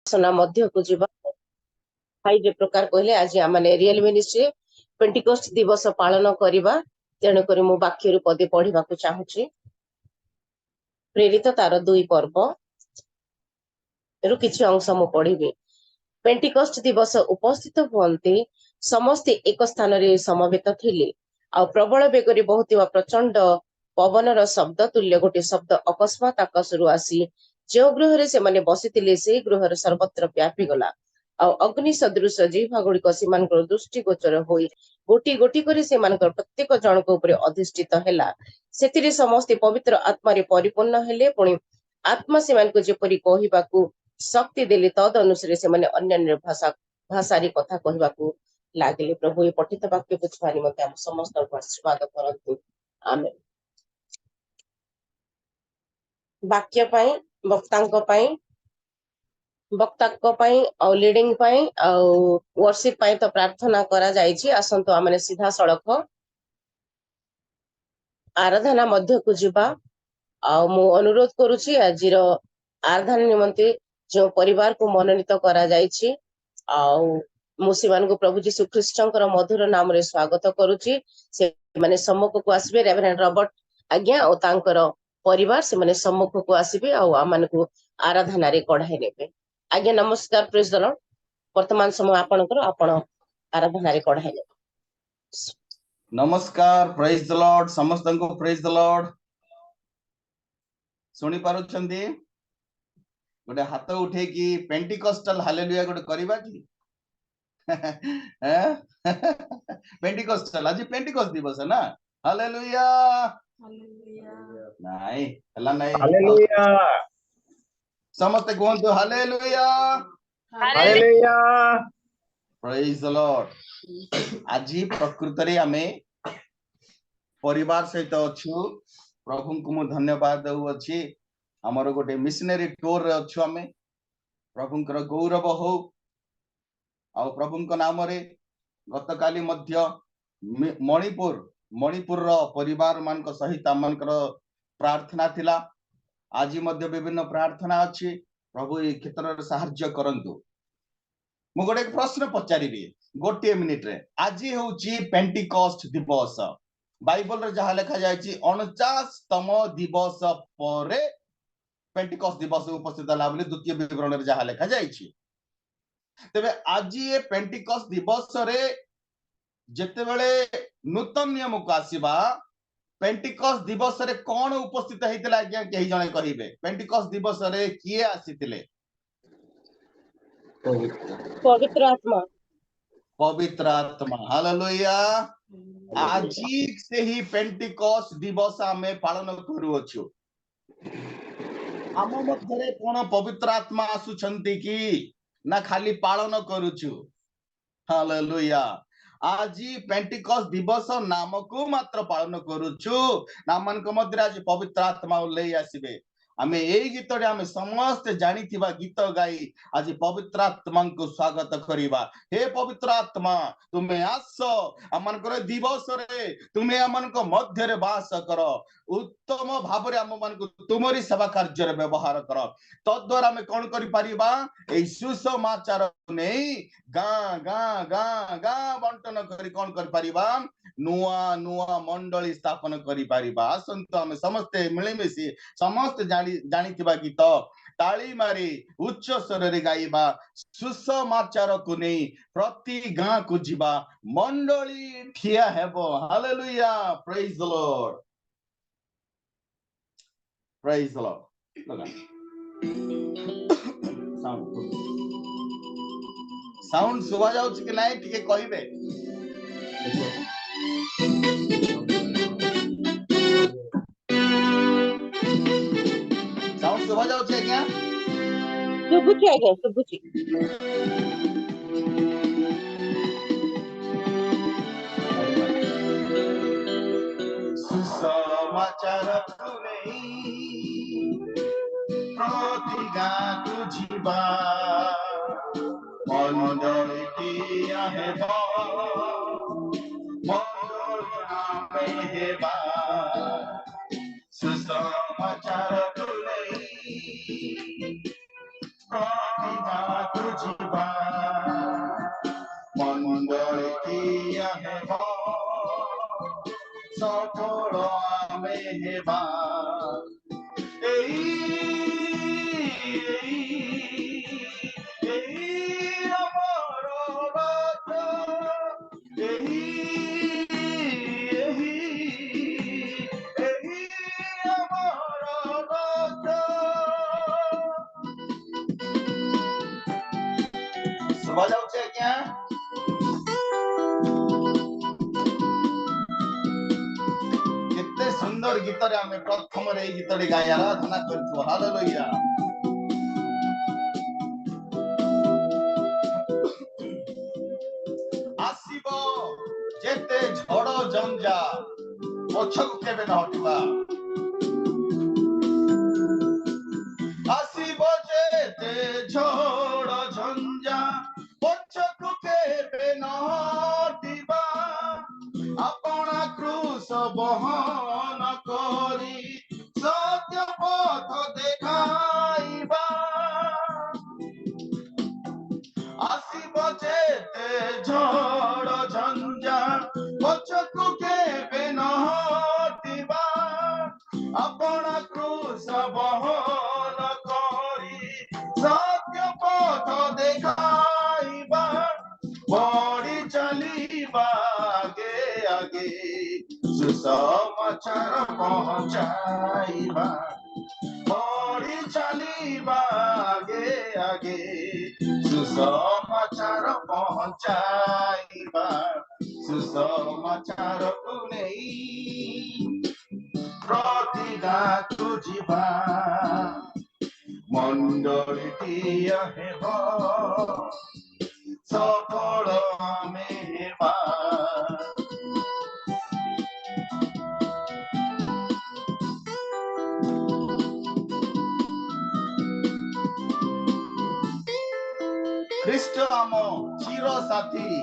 सना मध्य को जीवा भाई जे प्रकार कहले आज आमने रियल मिनिस्ट्री पेंटिकोस्ट दिवस पालन करबा तेणु करी मु वाक्य रु पदे पढ़िबा को चाहूची। प्रेरित तार 2 पर्व रु किछि अंश मु पढ़िबे। पेंटिकोस्ट दिवस उपस्थित हुअन्ते समस्ते एक स्थान रे समवेत थिले आ प्रबल बेगरी बहुतिबा प्रचंड पवनर शब्द तुल्य गोटे शब्द अकस्मात आकाशरु आसी जो गृह से माने बसिथिले से गृहर सर्वत्र व्यापी गला आ अग्नि सदृश जीवा गुड़िक सेमानकर दृष्टि गोचर होई गोटी गोटी करी सेमानकर प्रत्येक जनक उपरे अधिष्ठित हैला। सेतिरे समस्ते पवित्र आत्मा रे परिपूर्ण हेले पुणी आत्मा सेमानको जेपरि कहिबाकू शक्ति देले तद अनुसारे से माने अन्य भाषारी कथा कहिबाकू लागिले। प्रभु ये पठित वाक्य बुझवा निमंते हम समस्त आशीर्वाद करंतु आमेन। वाक्य पाई वक्तांको पाई और लीडिंग पाई और वर्शिप पाई तो प्रार्थना करा जायछि। आसंतो आमने सीधा सड़क आराधना मध्य को जीवा आ मु अनुरोध करूछि आजिर आराधना निमंते जो परिवार को मनोनीत करा जायछि आ मु सेमानकु प्रभु जीशु ख्रीष्टंकर मधुर नाम रे स्वागत करूछि। से माने सम्मुख को आसीबे रेवरेंड रॉबर्ट आज्ञा और तांकर परिवार से माने सम्मुख को आसीबे आ आमानकु आराधना रे कढाई नेबे। आज्ञा नमस्कार प्रेज द लॉर्ड। वर्तमान समय आपनकर आपण आराधना रे कढाई नेबे। नमस्कार प्रेज द लॉर्ड समस्त को प्रेज द लॉर्ड। सुनी पारुछंदी गोटे हाथ उठे कि पेंटिकॉस्टल हालेलुया गोटे करबा कि पेंटिकॉस्टल आज पेंटिकॉस्ट दिवस है ना। हालेलुया नहीं हला नहीं हालेलुया समस्त कहंतु hallelujah hallelujah praise the Lord. आज प्रकृत रे हमें परिवार सहित अच्छु प्रभु को मु धन्यवाद दउ अछि। हमर गोटे मिशनरी टूर रे अच्छु हमें प्रभुंकर गौरव हो आ प्रभुंक नाम रे गत काली मध्य मणिपुर रो परिवार मान को सहित आमनकर प्रार्थना थिला। आज मध्य विभिन्न प्रार्थना अछि। प्रभु ए क्षेत्र रे सहाय्य करंतु। मु गोटे प्रश्न पचारिबी गोटे मिनिट रे। आज होची पेंटिकॉस्ट दिवस बाइबल रे जहा लिखा जायछि 49तम दिवस परे पेंटिकॉस्ट दिवस उपस्थित हला बोली द्वितीय विवरण रे जहा लिखा जायछि। तबे आज ये पेंटिकॉस्ट दिवस रे जेते बेले नूतन नियम को आसीबा पेंटिकॉस्ट दिवस रे कोन उपस्थित हेतिला आज्ञा केही जने कहिबे। पेंटिकॉस्ट दिवस रे किए आसीतिले? पवित्र आत्मा हालेलुया। आज से ही पेंटिकॉस्ट दिवस हमें पालन करूछु। आम मध्यरे कोन पवित्र आत्मा आसुछंती कि ना खाली पालन करूछु। हालेलुया। आज पेंटिकॉस्ट दिवस नाम को मात्र पालन करूछु नामन को मध्य आज पवित्र आत्मा ले आसीबे। आमे एई गीत रे आमे समस्त जानिथिबा गीत गाई आज पवित्र आत्मा को स्वागत करिबा। हे पवित्र आत्मा तुमे आसो आमनकर दिवस रे तुमे आमन को मध्य रे वास करो। उत्तम भाव रे आम मान को तुमरी सेवा कार्य रे व्यवहार करो। तद्वारा आमे कोन करि परिबा एई सुसमाचार नै गां गां गां गां बंटन करी कोन कर परिबा नुआ नुआ मंडली स्थापन करि परिबा। आसंत आमे समस्त मिलिमिशि समस्त जानिथिबा गीत ताली मारी उच्च स्वर रे गाइबा सुसमाचार को नहीं प्रति गां को जीवा मंडली ठिया हेबो। Hallelujah praise the Lord praise the Lord. Sound सुबा जाउछ कि नाही टिके कहिबे। साउंड सुबा जाउछ क्या? सुबुची आज्ञा सुबुची। सुसमाचार कुनै प्रतिगा तुझिबा मंडली ठिया हेबो मंडली हेबा सुसमाचार कुनै प्रतिगा तुझिबा मंडळीया हेबा सफल आमे हेबा सुबह जाऊचे क्या केते सुंदर गीत रे आमे प्रथम रे गीत रे गाय आराधना करथु हालेलुया आसीबो जेते झड़ जंजा पछक केबे न हटिबा आसीबो जेते झड़ जंजा पछक केबे न हटिबा अपना क्रूस बहन करी सत्य पथ देखाइबा आसीबो जेते झड़ झंझा पछकु केबे न हटिबा अपना क्रूस बहन करी सत्य पथ देखाइबा बढ़ी चलीबा आगे आगे सुसमाचार पहुंचाइबा बढ़ी चलीबा आगे आगे सुसमाचार पहुंचाइबा सुसमाचार को नहीं प्रतिगा तुझिबा मंडलीया हेबा सफल आमे हेबा ख्रीष्ट आम चिर साथी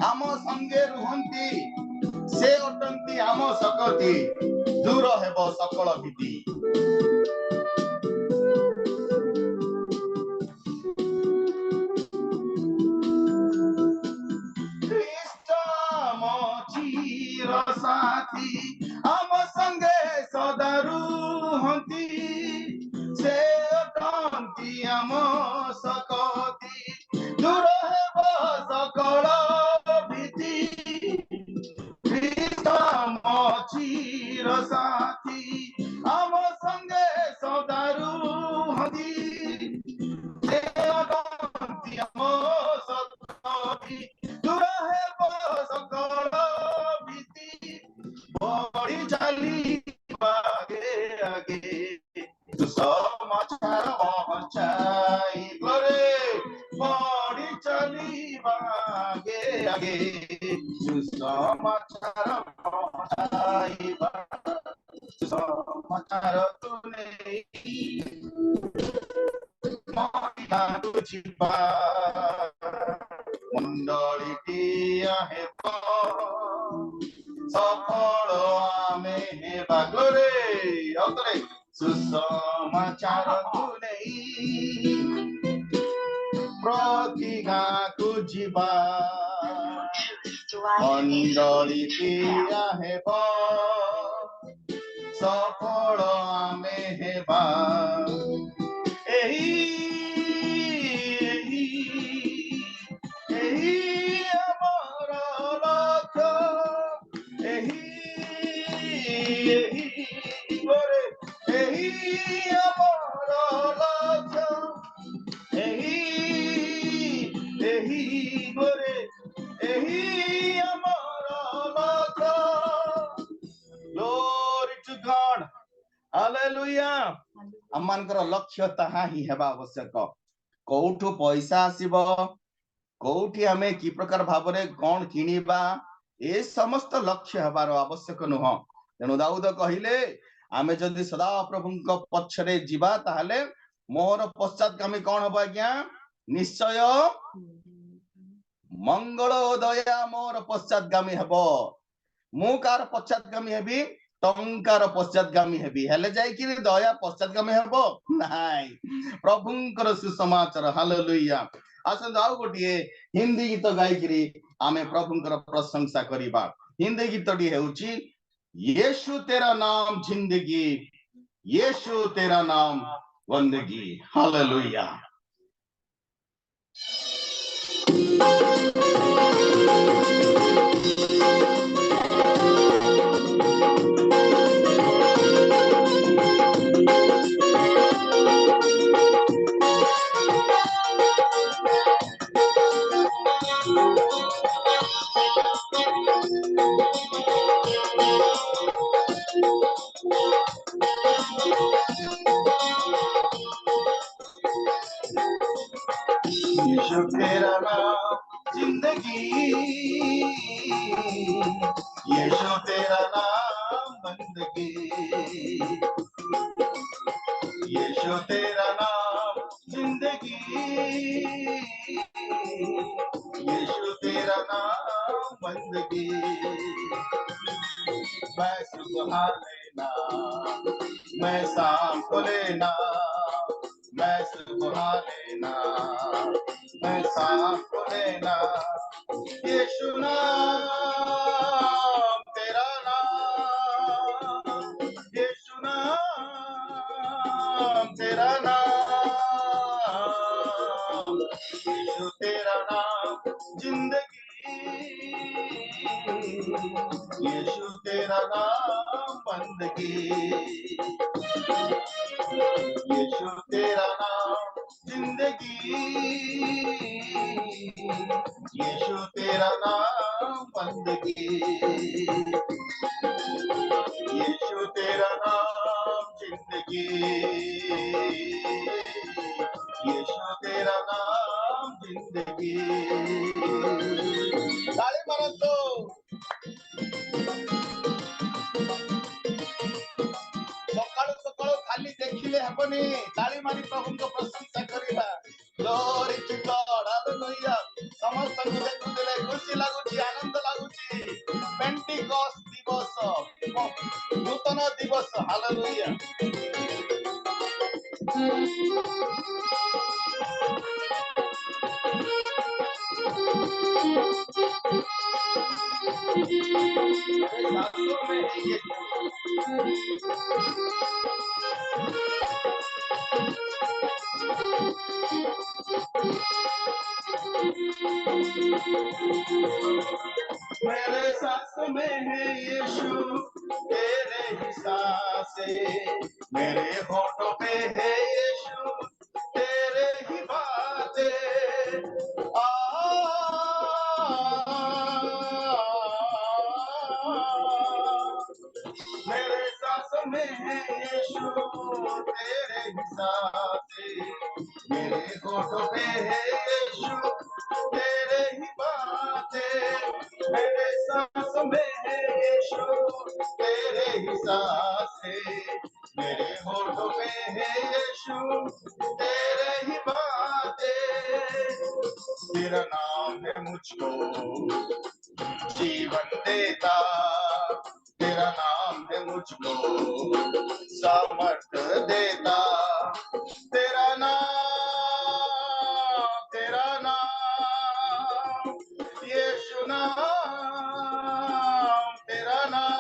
आम संगे रुहंती से अटंती आम सकती दूर हेब सकल भीति ख्रीष्ट आम चिर साथी आम संगे सदा रुहंती से अटंती आम सकती दूर हेब सकल भीति ख्रीष्ट आम चिर साथी आम संगे सदा रुहंती से अटंती आम सकती दूर हेब सकल भीति बढ़ी चली आगे आगे सुसमाचार पहुंचाइबा रे बढ़ी चली आगे आगे सुसमाचार पहुंचाइबा सुसमाचार तूने महिमा तुझिबा मंडलीया हेबा सफल आमे हेबा ग्लोरी औतरे सुसमाचार तूने प्रतिगा तुझिबा मंडलीया हेबा सफल आमे हेबा एही हमर लक्ष्य एही गोरे एही हमर लक्ष्य एही गोरे एही हमर लक्ष्य ग्लोरी टू गॉड हालेलुया अमानकर लक्ष्य ताहा ही हेबा आवश्यक कोठु पैसा आसीबो कोठी हमें की प्रकार भाबरे कोन किनिबा ए समस्त लक्ष्य हेबार आवश्यक नुह तेणु दाऊद कहिले आमे जदि सदा प्रभुଙ୍କ पछरे जिबा ताहले मोर पश्चातगामी कोन हबो आज्ञा निश्चय मंगल दया मोर पश्चातगामी हेबो मु कार पश्चातगामी हेबी टंकार पश्चातगामी हेबी हेले जाय कि दया पश्चातगामी हेबो नाइ प्रभुंकर सुसमाचार हालेलुया आसन जाओ गोटिए हिंदी गीत गाई कि आमे प्रभुंकर प्रशंसा करिबा हिंदी गीतटी हेउची यीशु तेरा नाम जिंदगी यीशु तेरा नाम बंदगी हालेलुया यीशु तेरा नाम जिंदगी यीशु तेरा नाम बंदगी यीशु तेरा नाम जिंदगी यीशु तेरा नाम बंदगी मैं सुबह लेना मैं शाम को लेना मैं सुबह लेना मैं शाम को लेना यीशु नाम तेरा नाम यीशु नाम तेरा नाम यीशु तेरा नाम जिंदगी यीशु तेरा नाम बंदगी यीशु तेरा नाम जिंदगी यीशु तेरा नाम बंदगी यीशु तेरा नाम जिंदगी यीशु तेरा नाम जिंदगी ताली मारतो सकाळु सकाळु खाली देखिले हेबनी ताली मारी प्रभुको प्रशंसा करिबा ग्लोरी टू गॉड हालेलुया समस्त को देखुले खुशी लागुची आनंद लागुची पेंटिकॉस्ट दिवस नूतन दिवस हालेलुया सासों में ये मेरे सांसों में है यीशु तेरे ही सांसें मेरे होठों पे है यीशु तेरे ही बातें मेरे सांसों में है यीशु तेरे ही सांसें मेरे होठों पे है यीशु तेरे ही बातें मेरे सांसों में है यीशु तेरे ही सांसें मेरे होठों पे है यीशु तेरे ही बातें तेरा नाम है मुझको जीवन देता तेरा नाम है मुझको सामर्थ देता तेरा नाम यीशु नाम तेरा नाम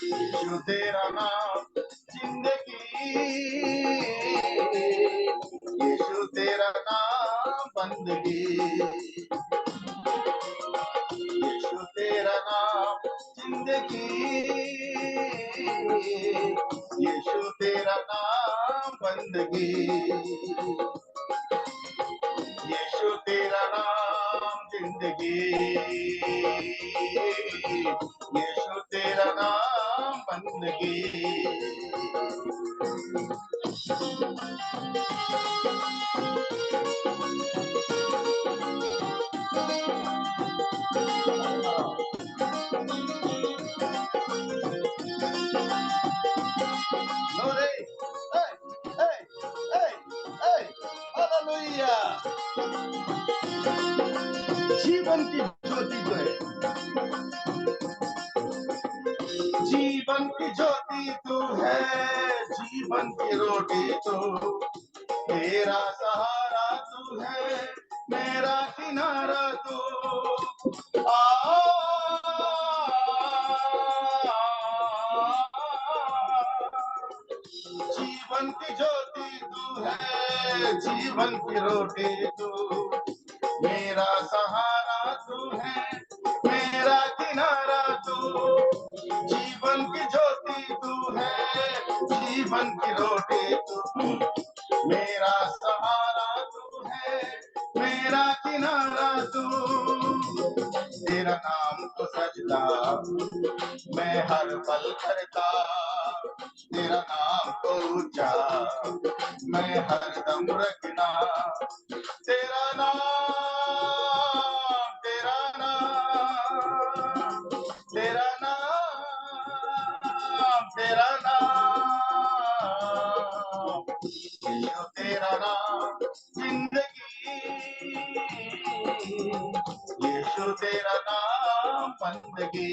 यीशु तेरा नाम जिंदगी यीशु तेरा नाम बंदगी यीशु तेरा नाम जिंदगी यीशु तेरा नाम बंदगी यीशु तेरा नाम जिंदगी यीशु तेरा नाम बंदगी Glory. Hey, hey, hey, hey. Hallelujah. जीवन की ज्योति जो है की ज्योति तू है, जीवन की रोटी तू, मेरा सहारा तू है, मेरा किनारा तू। जीवन की ज्योति तू है, जीवन की रोटी तू, मेरा सहारा तू है, मेरा किनारा तू। जीवन की ज्योति तू है, जीवन की रोटी तू, मेरा सहारा तू है, मेरा किनारा तू। तेरा नाम तो सजदा मैं हर पल करता, तेरा नाम तो ऊंचा मैं हरदम रखना। तेरा नाम, तेरा नाम, तेरा नाम, तेरा नाम, यीशु तेरा नाम जिंदगी, यीशु तेरा नाम बंदगी,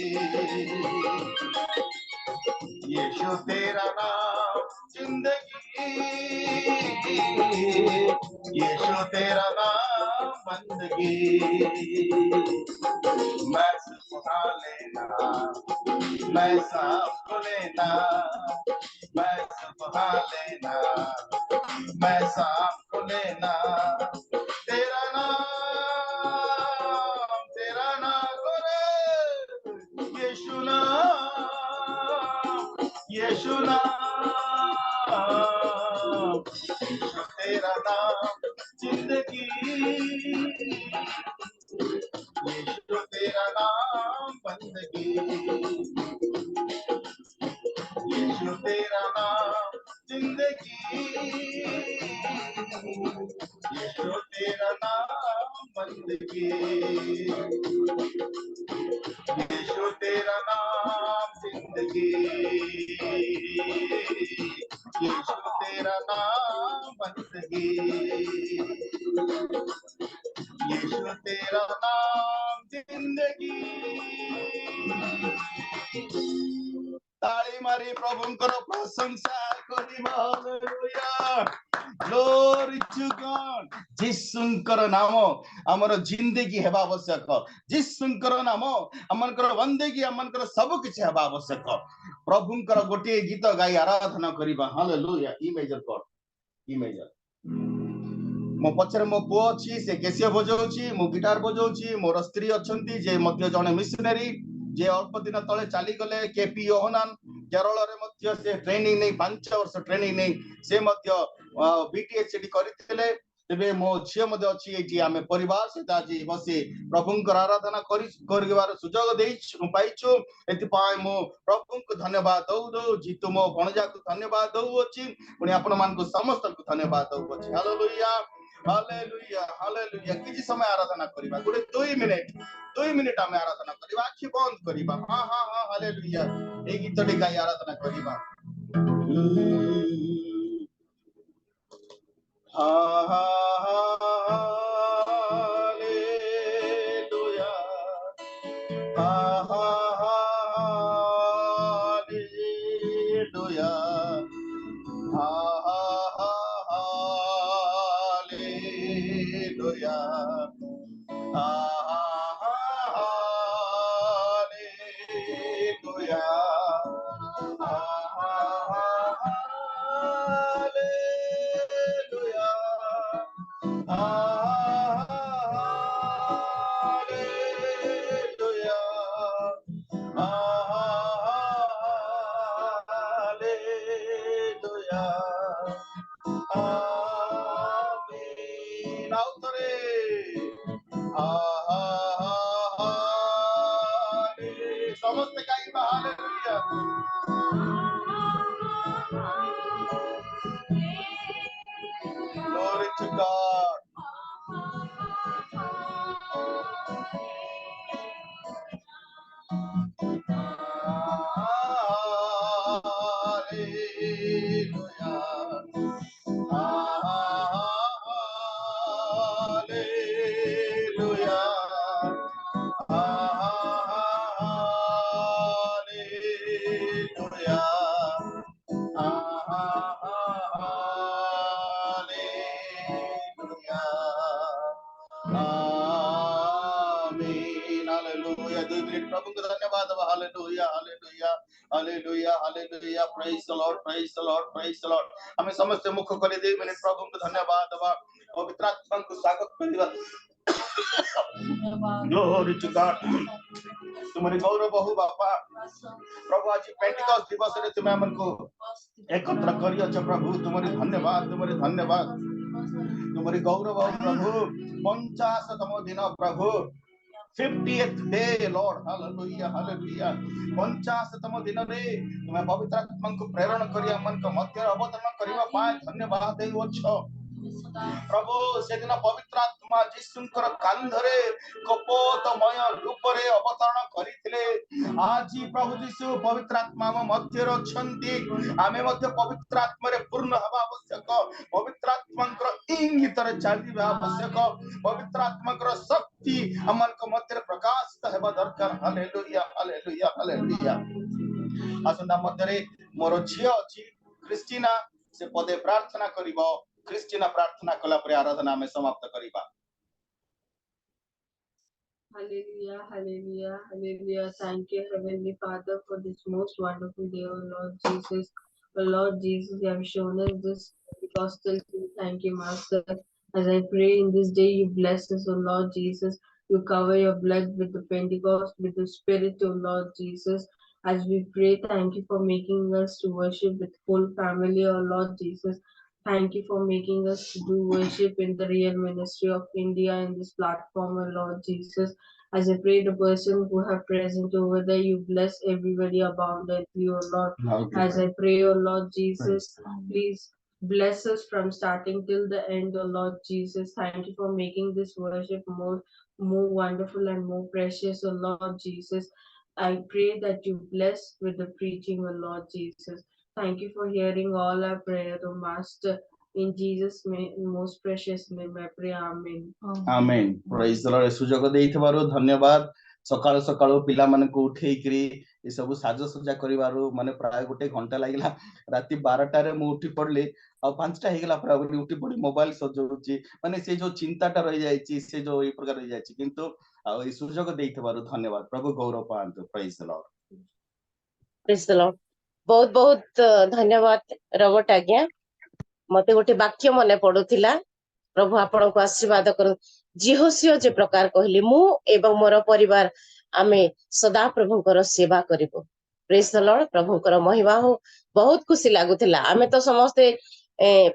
यीशु तेरा नाम जिंदगी, यीशु तेरा नाम बंदगी। मैं सुना लेना, मैं सांस लेना, मैं सुना लेना, मैं सांस लेना। तेरा नाम, तेरा नाम गोरे, यीशु नाम, यीशु नाम, यीशु तेरा नाम जिंदगी, यीशु तेरा नाम बंदगी, यीशु तेरा नाम जिंदगी, यीशु तेरा नाम बंदगी, यीशु तेरा नाम जिंदगी, यीशु तेरा नाम बंदगी, यीशु तेरा नाम जिंदगी। ताली मारी प्रभुंकर प्रशंसा करिबा। Hallelujah, glory to God. जिसुंकर नाम हमर जिंदगी हेबा आवश्यक, जिसुंकर नाम हमनकर बंदगी, हमनकर सब किछ हेबा आवश्यक। प्रभुंकर गोटे गीत गाई आराधना करिबा। Hallelujah. E major chord, E major. मो पछरे मो पुओ अछि, से केसिया बजाउछि, मो गिटार बजाउछि, मोर स्त्री अछंती जे मध्य जने मिशनरी जे अल्प दिन तले चाली गले, केपी योहनान केरल रे मध्य से ट्रेनिंग नै 5 वर्ष ट्रेनिंग नै से मध्य बीटीएस सेठी करिथिले। तेबे मो झियो मध्य अछि, एठी आमे परिवार सहित आज बसी प्रभुंकर आराधना करिवार सुजोग देइछु पाइछु। एति पाए मो प्रभुंक धन्यवाद दउ दउ, जीतु मो भणजा को धन्यवाद दउ अछि, पुनी आपण मान को समस्त को धन्यवाद दउ अछि। Hallelujah, hallelujah, hallelujah. किछि समय आराधना करिबा, गुडे 2 मिनिट आमे आराधना करिबा, आखि बंद करिबा। हां हां हां, हालेलुया। ए गीतटी गाई आराधना करिबा। हां हां हालेलुया, हां हां हालेलुया, हां हां hallelujah, hallelujah, hallelujah, hallelujah, hallelujah, आमीन। आउतरे समस्त गाइबा। Hallelujah, glory to God. Hallelujah, minute प्रभु को धन्यवाद दबा hallelujah hallelujah hallelujah hallelujah praise the Lord praise the Lord praise the Lord हमें समस्त मुख कर 2 मिनिट प्रभु को धन्यवाद दबा पवित्र आत्मा को स्वागत करबा ग्लोरी टू गॉड तुम्हारे गौरव हो बापा प्रभु आज पेंटिकॉस्ट दिवस रे तुम हमको एकत्र करियो छ प्रभु तुम्हारे धन्यवाद तुम्हारे गौरव हो प्रभु 50तम दिन प्रभु 50th day Lord hallelujah hallelujah 50तम दिन रे तुम पवित्र आत्मा को प्रेरण करिया मन को मध्य अवतरण करिवा पाए धन्यवाद देउ छ प्रभु से दिन पवित्र आत्मा जीशुंकर कांधरे कपोतमय रूप रे अवतरण करिथिले आज प्रभु जीशु पवित्र आत्मा मध्य रछंती आमे मध्य पवित्र आत्मा रे पूर्ण हवा आवश्यक पवित्र आत्मांकर इंगित रे चलिबा आवश्यक पवित्र आत्मांकर शक्ति हमन को मध्य रे प्रकाशित हेबा दरकार हालेलुया हालेलुया हालेलुया आसंदा मध्य रे मोर झियो अछि क्रिस्टीना से पदे प्रार्थना करिवो क्रिस्टीना प्रार्थना कला पर आराधना में समाप्त करिबा Hallelujah, hallelujah, hallelujah. Thank you, Heavenly Father, for this most wonderful day, O Lord Jesus. O Lord Jesus, you have shown us this gospel. Thank you, Master. As I pray in this day, you bless us, O Lord Jesus. You cover your blood with the Pentecost, with the Spirit, O Lord Jesus. As we pray, thank you for making us to worship with full family, O Lord Jesus. Thank you for making us to do worship in the real ministry of India in this platform, O Lord Jesus. As I pray the person who have present over there, you bless everybody abundantly, O Lord. As I pray, O Lord Jesus, please bless us from starting till the end, O Lord Jesus. Thank you for making this worship more wonderful and more precious, O Lord Jesus. I pray that you bless with the preaching, O Lord Jesus. Thank you for hearing all our prayer, O Master. In Jesus' most precious name, I pray. Amen. Amen praise the Lord सुजोग देइथबारो धन्यवाद सकाळ सकाळ पिला मन को उठेई करी ए सब साज सज्जा करिवारो माने प्राय गोटे घंटा लागिला राती 12टा रे मु उठी पड़ली आ 5टा हेगला प्राय उठी पड़ी मोबाइल सजौची माने से जो चिंताटा रहि जायछि से जो ए प्रकार रहि जायछि किंतु आ ए सुजोग देइथबारो धन्यवाद प्रभु गौरव पांतु praise the Lord praise the Lord बहुत बहुत धन्यवाद रॉबर्ट आज्ञा मते गोटे वाक्य मने पडुथिला प्रभु आपण को आशीर्वाद कर जिहोसियो जे प्रकार कहली मु एवं मोर परिवार आमे सदा प्रभुकर सेवा करिबो प्रेज द लॉर्ड प्रभुकर महिमा हो बहुत खुशी लागुथिला आमे तो समस्ते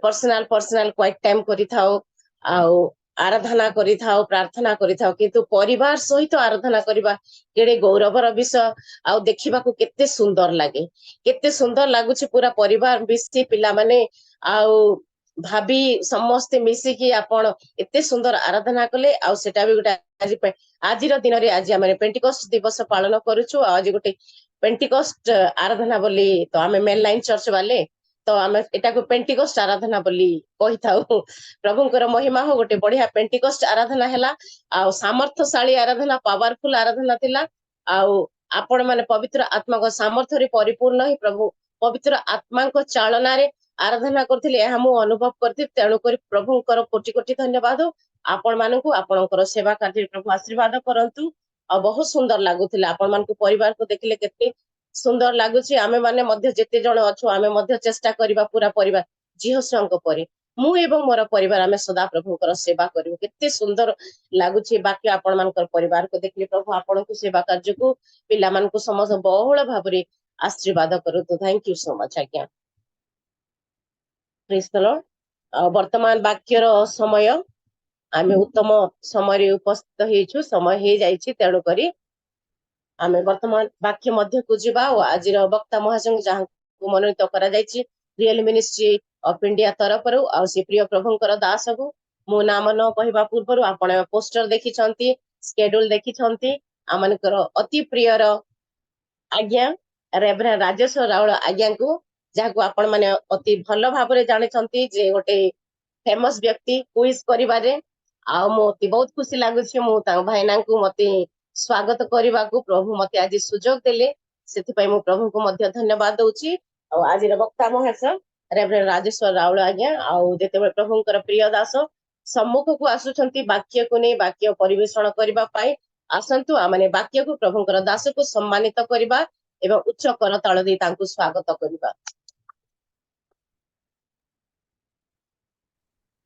पर्सनल क्वाइट टाइम करि थाओ आउ आराधना करि थाओ प्रार्थना करि थाओ किंतु परिवार सहित आराधना करिबा केडे गौरवर विषय आउ देखिबा को केते सुंदर लागुछि पूरा परिवार मिसी पिला माने आउ भाभी समस्ते मिसिकी आपण एते सुंदर आराधना कले आउ सेटा भी गोटे आज दिन रे आज आमे पेंटिकॉस्ट दिवस पालन करूछु आज गोटे पेंटिकॉस्ट आराधना बोली तो आमे मेन लाइन चर्च वाले तो आमे एटा को पेंटिकॉस्ट आराधना बोली कहि थाउ प्रभुଙ୍କର महिमा हो गोटे बढ़िया पेंटिकॉस्ट आराधना हैला आउ सामर्थ्यशाली आराधना पावरफुल आराधना थिला आउ आपण माने पवित्र आत्मा को सामर्थ्य रे परिपूर्ण ही प्रभु पवित्र आत्मा को चालना रे आराधना करथिले एहा मु अनुभव करथि तेणु करी प्रभुଙ୍କର कोटि कोटि धन्यवाद आपण मानकु आपणकर सेवा कार्य प्रभु आशीर्वाद करंतु आ बहुत सुंदर लागुथिला आपण मानकु परिवार को देखिले केते सुंदर लागुछि आमे माने मध्य जेते जण अछु आमे मध्य चेष्टा करिबा पूरा परिवार जिहोसंग परे मु एवं मोर परिवार आमे सदा प्रभुଙ୍କର सेवा करिबो केते सुंदर लागुछि बाकी आपण मानकर परिवार को देखिले प्रभु आपणकु सेवा कार्य को पिला मानकु समस्त बहुल भाबरे आशीर्वाद करतु थैंक यू सो मच आज्ञा प्रेज द लॉर्ड वर्तमान वाक्यर समय आमे उत्तम समय उपस्थित हेछु समय हे जाइछि तेणु करी आमे वर्तमान वाक्य मध्य को जिबा और आज वक्ता महासंघ जहाँ को मनोनीत करा जाइछि रियल मिनिस्ट्री ऑफ इंडिया तरफ रु आ से प्रिय प्रभुଙ୍କର दास को मो नाम न कहबा पूर्व आपण पोस्टर देखि छंती शेड्यूल देखि छंती आमनकर अति प्रियर आज्ञा रेवरेंड राजेश राउल आज्ञा को जहाँ को आपण माने अति भल भाबरे जानि छंती जे गोटे फेमस व्यक्ति क्विज करिबारे आ मोती बहुत खुशी लागुछि मो ता भाईना को मते स्वागत करबा को प्रभु मते आज सुजोग देले सेति पई मो प्रभु को मध्य धन्यवाद दउछि आ आज वक्ता महाशय रेवरेंड राजेश्वर राउल आज्ञा आ जेतेबे प्रभुଙ୍କର प्रिय दास सम्मुख को आसुछंती वाक्य को नै वाक्य परिवेषण करबा पाई आसंतु आमने वाक्य को प्रभुंकर दास को सम्मानित करबा एवं उच्च कर ताल दे तांकु स्वागत करबा।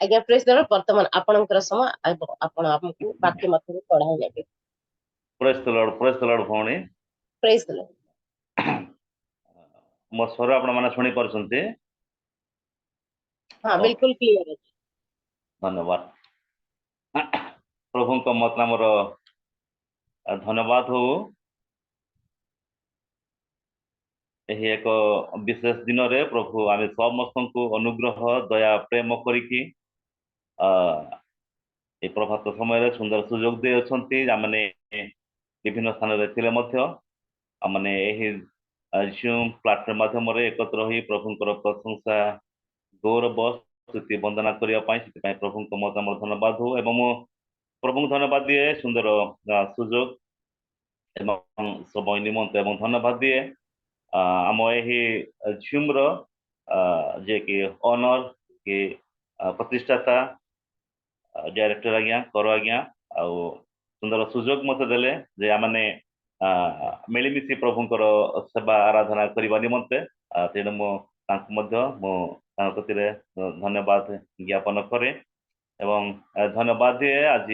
आज्ञा प्रेस दर वर्तमान आपणकर समय आपण हमकु वाक्य मत पढ़ा लेबे। प्रेज द लॉर्ड भौणी प्रेस द लॉर्ड। मो स्वर आपण माने सुनी परसंती। हां बिल्कुल क्लियर है। धन्यवाद प्रभु को मत नामर धन्यवाद हो। यही एक विशेष दिन रे प्रभु आम समस्त को अनुग्रह दया प्रेम करिकी ए प्रभात समय सुंदर सुजोग दे अछंती आमने विभिन्न स्थान रे थिले मध्य आमने एही जूम प्लेटफॉर्म माध्यम रे एकत्र होई प्रभुंकर प्रशंसा गौरव स्तुति वंदना करिया पाई सिपाई प्रभु को मत नामर धन्यवाद हो एवं मो प्रभु को धन्यवाद दिए सुंदर सुजोग एवं समय निमंत्रण एवं धन्यवाद दिए आम यही झूम रो जे कि ऑनर कि प्रतिष्ठाता डायरेक्टर आज्ञा कर आज्ञा आउ सुंदर सुजोग मत देले जे आमने मिलिमिशि प्रभुंकर सेवा आराधना करबा निमंते तेणु मो तांको मध्य मो तांको प्रतिरे धन्यवाद ज्ञापन करे एवं धन्यवाद दिए आज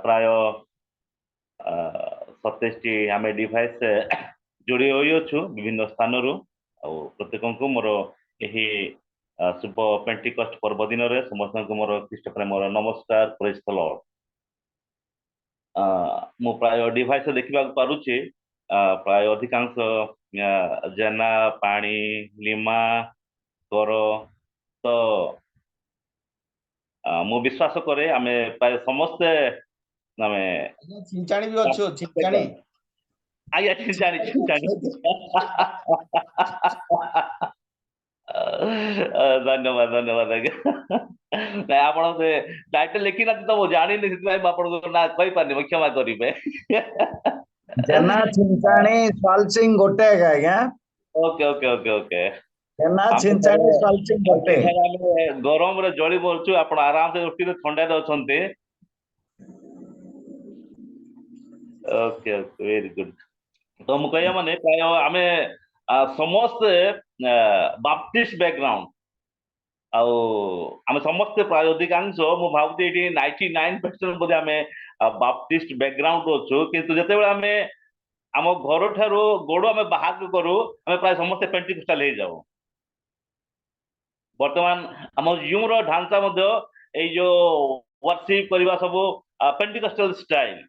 प्राय 27 आम डिवाइस जोड़ी होई अछु विभिन्न स्थान रु प्रत्येक को मोर यही शुभ पेंटिकस्ट पर्व दिन रे समस्त को मोर ख्रीष्ट प्रेम मोर नमस्कार प्रेज द लॉर्ड। मो प्राय डिवाइस देखा पारुचे प्राय अधिकांश जेना पानी लिमा कर तो मु विश्वास करे आमे प्राय समस्ते आमे चिंचाणी भी अच्छो चिंचाणी आया चिंचाणी धन्यवाद धन्यवाद ना आपण से टाइटल लिखी ना तो वो जानी नहीं सितलाई आपण को ना कहि पानी क्षमा करिवे जेना चिंचाणी स्वालसिंग गोटे आज्ञा। ओके ओके ओके ओके जेना चिंचाणी स्वालसिंग गोटे गरम रे जळी बोलछु आपण आराम से उठी ठंडा रे अछंते। ओके ओके वेरी गुड तो मु कहया माने प्राय आमे समस्त बाप्टिस्ट बैकग्राउंड आम समस्त प्राय अधिकांश मु भावती 99% बोधे आम बाप्टिस्ट बैकग्राउंड अच्छु किंतु जिते आम आम घर ठारू गोड़ आम बाहर करूँ आम प्राय समस्त पेंटिकस्टाल हो जाऊ बर्तमान आम जूम ढांचा जो वर्शिप करवा सब पेंटिकस्टाल स्टाइल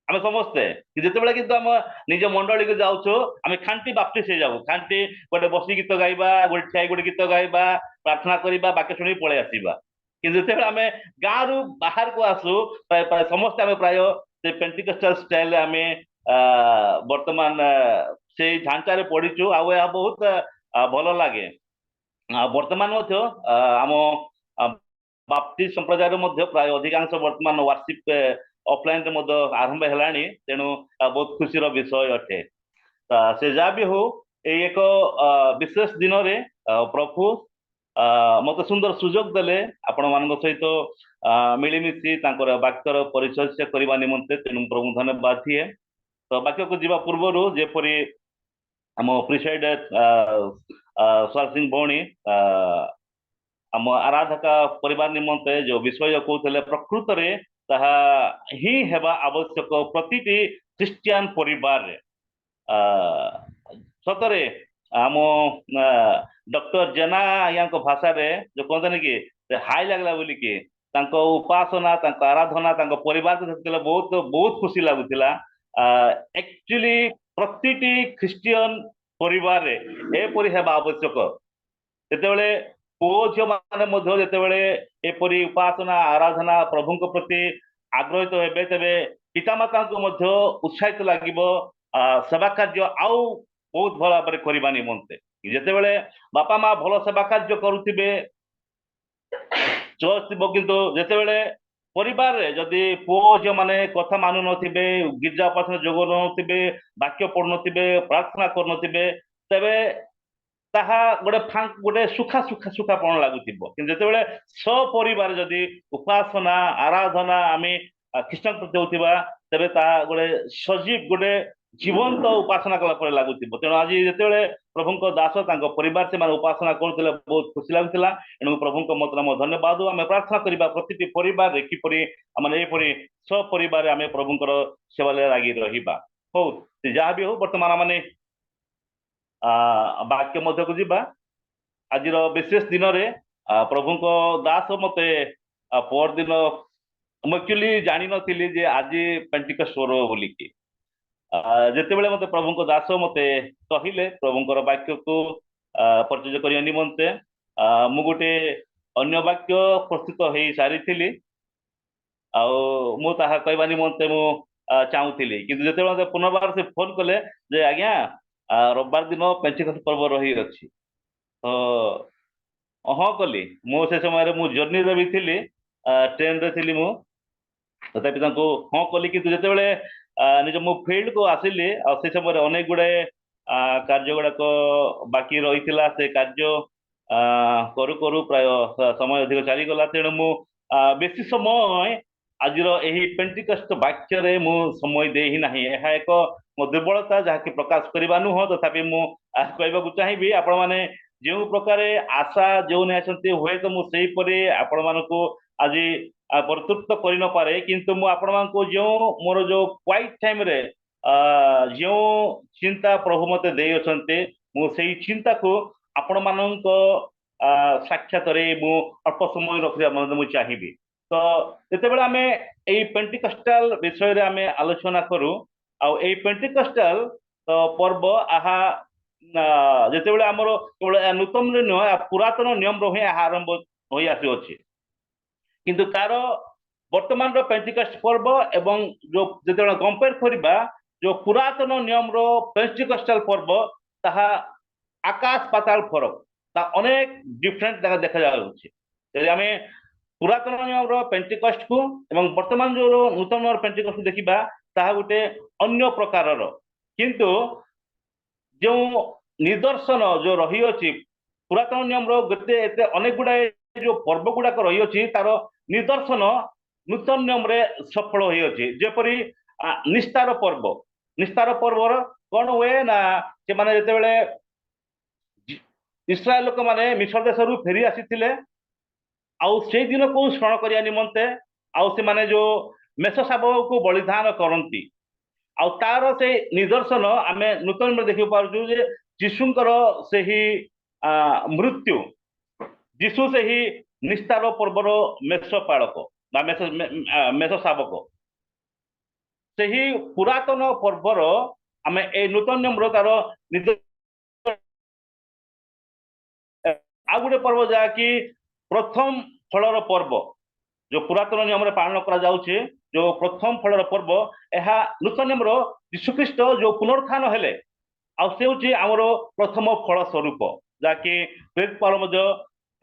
आम समस्ते जिते कि आम निज मंडली को जाऊँ आम खांटी बाप्टिस्ट हो जाऊ खांटी गोटे बसी गीत गाइबा गोटे ठिया गोटे गीत गाइबा प्रार्थना करवा बाक्य शुणी पलि आसवा कि जिते आम गाँव रु बाहर को आसू प्राय प्राय समस्ते आम प्राय से पेंटिकस्टाल स्टाइल आम बर्तमान से ढांचार पढ़ीचु आ बहुत भल लगे बर्तमान आम बाप्टिस्ट संप्रदाय प्राय अधिकांश बर्तमान वर्शिप ऑफलाइन आरंभ है तेणु बहुत खुशी विषय अटे से जहाँ भी हो एक विशेष दिन रे प्रभु मत सुंदर सुजोग देले आपण मान सहित मिलमिशि वाक्यर परिचय करने निमंते तेणु प्रभु धन्यवाद दिए तो वाक्य को जीवा पूर्व जेपरी आम प्रिसाइड स्वाल सिंह भौणी आम आराधका परिवार निमंते जो विषय कहते प्रकृत रे ताहा ही हेबा आवश्यक प्रतिटी क्रिश्चियन परिवार सतरे आम डॉक्टर जेना या भाषा रे जो कहते कि हाई लगला बोली कि उपासना आराधना परिवार को बहुत बहुत खुशी लगुला एक्चुअली प्रतिटी क्रिश्चियन परिवार रे एपरी हेबा आवश्यक जेतेबेले पुओ झियो माने जेतेबेले एपरी उपासना आराधना प्रभु प्रति आग्रहित हेबे तेबे पितामाता को उत्साहित लगिबो सेवा कार्य आउ बहुत भल भाव करबा निमंते जेतेबेले बापा माँ भल सेवा कार्य करुथिबे चर्च थिबो किंतु जेतेबेले परिवार रे जदि पुओ झियो माने कथा मानु नथिबे गिरजा उपासना जोग नथिबे वाक्य पढ़ु नथिबे प्रार्थना कर नथिबे तेबे ताहा गोटे सुखा सुखा सुखापण लगुथिबो कि जेतेबेले सपरिवार जदि उपासना आराधना आमे ख्रीष्टान प्रति होतिबा ତେବେ ତାହା ଗୋଟେ ସଜୀବ ଗୋଟେ ଜୀବନ୍ତ ଉପାସନା କଲା ପରେ ଲାଗୁଥିବ। ତେଣୁ ଆଜି ଯେତେବେଳେ ପ୍ରଭୁଙ୍କ ଦାସ ତାଙ୍କ ପରିବାର ସେମାନେ ଉପାସନା କରୁଥିଲେ ବହୁତ ଖୁସି ଲାଗୁଥିଲା। ଏଣୁ ପ୍ରଭୁଙ୍କ ମତରେ ଆମ ଧନ୍ୟବାଦ। ଆମେ ପ୍ରାର୍ଥନା କରିବା ପ୍ରତିଟି ପରିବାରରେ କିପରି ଆମେ ଏହିପରି ସପରିବାରରେ ଆମେ ପ୍ରଭୁଙ୍କର ସେବାରେ ଲାଗି ରହିବା। ହଉ ସେ ଯାହା ବି ହଉ, ବର୍ତ୍ତମାନ ମାନେ ବାକ୍ୟ ମଧ୍ୟକୁ ଯିବା। ଆଜିର ବିଶେଷ ଦିନରେ ପ୍ରଭୁଙ୍କ ଦାସ ମତେ ପରଦିନ ମୁଁ ଆକ୍ଚୁଆଲି ଜାଣିନଥିଲି ଯେ ଆଜି ପେଣ୍ଟିକଷ୍ଟ ପର୍ବ ବୋଲିକି। ଯେତେବେଳେ ମତେ ପ୍ରଭୁଙ୍କ ଦାସ ମତେ କହିଲେ ପ୍ରଭୁଙ୍କର ବାକ୍ୟକୁ ପରିଚୟ କରିବା ନିମନ୍ତେ, ମୁଁ ଗୋଟେ ଅନ୍ୟ ବାକ୍ୟ ପ୍ରସ୍ତୁତ ହେଇ ସାରିଥିଲି ଆଉ ମୁଁ ତାହା କହିବା ନିମନ୍ତେ ମୁଁ ଚାହୁଁଥିଲି। କିନ୍ତୁ ଯେତେବେଳେ ମତେ ପୁନର୍ବାର ସେ ଫୋନ କଲେ ଯେ ଆଜ୍ଞା ରବିବାର ଦିନ ପେଣ୍ଟିକଷ୍ଟ ପର୍ବ ରହିଅଛି, ତ ହଁ କଲି। ମୁଁ ସେ ସମୟରେ ମୁଁ ଜର୍ଣ୍ଣିରେ ବି ଥିଲି, ଟ୍ରେନରେ ଥିଲି ମୁଁ, ତଥାପି ତାଙ୍କୁ ହଁ କଲି। କିନ୍ତୁ ଯେତେବେଳେ ନିଜ ମୁଁ ଫିଲ୍ଡକୁ ଆସିଲି ଆଉ ସେ ସମୟରେ ଅନେକ ଗୁଡ଼ାଏ କାର୍ଯ୍ୟ ଗୁଡ଼ାକ ବାକି ରହିଥିଲା। ସେ କାର୍ଯ୍ୟ କରୁ କରୁ ପ୍ରାୟ ସମୟ ଅଧିକ ଚାଲିଗଲା। ତେଣୁ ମୁଁ ବେଶୀ ସମୟ ଆଜିର ଏହି ପେଣ୍ଟିକଷ୍ଟ ବାକ୍ୟରେ ମୁଁ ସମୟ ଦେଇ ହିଁ ନାହିଁ। ଏହା ଏକ ମୋ ଦୁର୍ବଳତା, ଯାହାକି ପ୍ରକାଶ କରିବା ନୁହଁ। ତଥାପି ମୁଁ କହିବାକୁ ଚାହିଁବି, ଆପଣମାନେ ଯେଉଁ ପ୍ରକାର ଆଶା ଯେଉଁ ନେଇଛନ୍ତି, ହୁଏତ ମୁଁ ସେହିପରି ଆପଣମାନଙ୍କୁ ଆଜି ପ୍ରତୁକ୍ତ କରିନପାରେ, କିନ୍ତୁ ମୁଁ ଆପଣମାନଙ୍କୁ ଯେଉଁ ମୋର ଯେଉଁ କ୍ୱାଇଟ୍ ଟାଇମରେ ଯେଉଁ ଚିନ୍ତା ପ୍ରଭୁ ମତେ ଦେଇଅଛନ୍ତି, ମୁଁ ସେଇ ଚିନ୍ତାକୁ ଆପଣମାନଙ୍କ ସାକ୍ଷାତରେ ମୁଁ ଅଳ୍ପ ସମୟ ରଖିବା ମଧ୍ୟ ମୁଁ ଚାହିଁବି। ତ ଯେତେବେଳେ ଆମେ ଏଇ ପେଣ୍ଟିକଷ୍ଟାଲ ବିଷୟରେ ଆମେ ଆଲୋଚନା କରୁ, ଆଉ ଏଇ ପେଣ୍ଟିକଷ୍ଟାଲ ପର୍ବ ଆହା ଯେତେବେଳେ ଆମର କେବଳ ନୂତନରେ ନୁହଁ, ପୁରାତନ ନିୟମର ହିଁ ଏହା ଆରମ୍ଭ ହୋଇ ଆସୁଅଛି। କିନ୍ତୁ ତାର ବର୍ତ୍ତମାନର ପେଣ୍ଟିକଷ୍ଟ ପର୍ବ ଏବଂ ଯୋଉ ଯେତେବେଳେ କମ୍ପେୟାର କରିବା ଯୋଉ ପୁରାତନ ନିୟମର ପେଣ୍ଟିକଷ୍ଟାଲ ପର୍ବ, ତାହା ଆକାଶ ପାତାଳ ଫରକ, ତା ଅନେକ ଡିଫରେଣ୍ଟ ଦେଖାଯାଉଛି। ଯଦି ଆମେ ପୁରାତନ ନିୟମର ପେଣ୍ଟିକଷ୍ଟକୁ ଏବଂ ବର୍ତ୍ତମାନ ଯୋଉ ନୂତନ ପେଣ୍ଟିକଷ୍ଟକୁ ଦେଖିବା, ତାହା ଗୋଟେ ଅନ୍ୟ ପ୍ରକାରର। କିନ୍ତୁ ଯେଉଁ ନିଦର୍ଶନ ଯୋଉ ରହିଅଛି ପୁରାତନ ନିୟମର ଏତେ ଅନେକ ଗୁଡ଼ାଏ ଯୋଉ ପର୍ବ ଗୁଡ଼ାକ ରହିଅଛି, ତାର ନିଦର୍ଶନ ନୂତନ ନିୟମରେ ସଫଳ ହୋଇଅଛି। ଯେପରି ନିସ୍ତାର ପର୍ବ। ନିସ୍ତାର ପର୍ବର କଣ ହୁଏ ନା, ସେମାନେ ଯେତେବେଳେ ଇସ୍ରାଏଲ ଲୋକମାନେ ମିଶ୍ର ଦେଶରୁ ଫେରି ଆସିଥିଲେ, ଆଉ ସେଇ ଦିନକୁ ସ୍ମରଣ କରିବା ନିମନ୍ତେ ଆଉ ସେମାନେ ଯୋଉ ମେଷ ଶାବକକୁ ବଳିଦାନ କରନ୍ତି, ଆଉ ତାର ସେଇ ନିଦର୍ଶନ ଆମେ ନୂତନରେ ଦେଖିପାରୁଛୁ ଯେ ଯୀଶୁଙ୍କର ସେହି ମୃତ୍ୟୁ, ଯୀଶୁ ସେହି ନିସ୍ତାର ପର୍ବର ମେଷ ପାଳକ ବା ମେଷ ଶାବକ। ସେହି ପୁରାତନ ପର୍ବର ଆମେ ଏଇ ନୂତନ ନିୟମର ତାର ଆଉ ଗୋଟେ ପର୍ବ ଯାହାକି ପ୍ରଥମ ଫଳର ପର୍ବ, ଯୋଉ ପୁରାତନ ନିୟମରେ ପାଳନ କରାଯାଉଛି ଯୋଉ ପ୍ରଥମ ଫଳର ପର୍ବ, ଏହା ନୂତନ ନିୟମର ଯୀଶୁଖ୍ରୀଷ୍ଟ ଯୋଉ ପୁନରୁତ୍ଥାନ ହେଲେ, ଆଉ ସେ ହେଉଛି ଆମର ପ୍ରଥମ ଫଳ ସ୍ୱରୂପ, ଯାହାକି ପ୍ରେରିତ ପାଉଲ ମଧ୍ୟ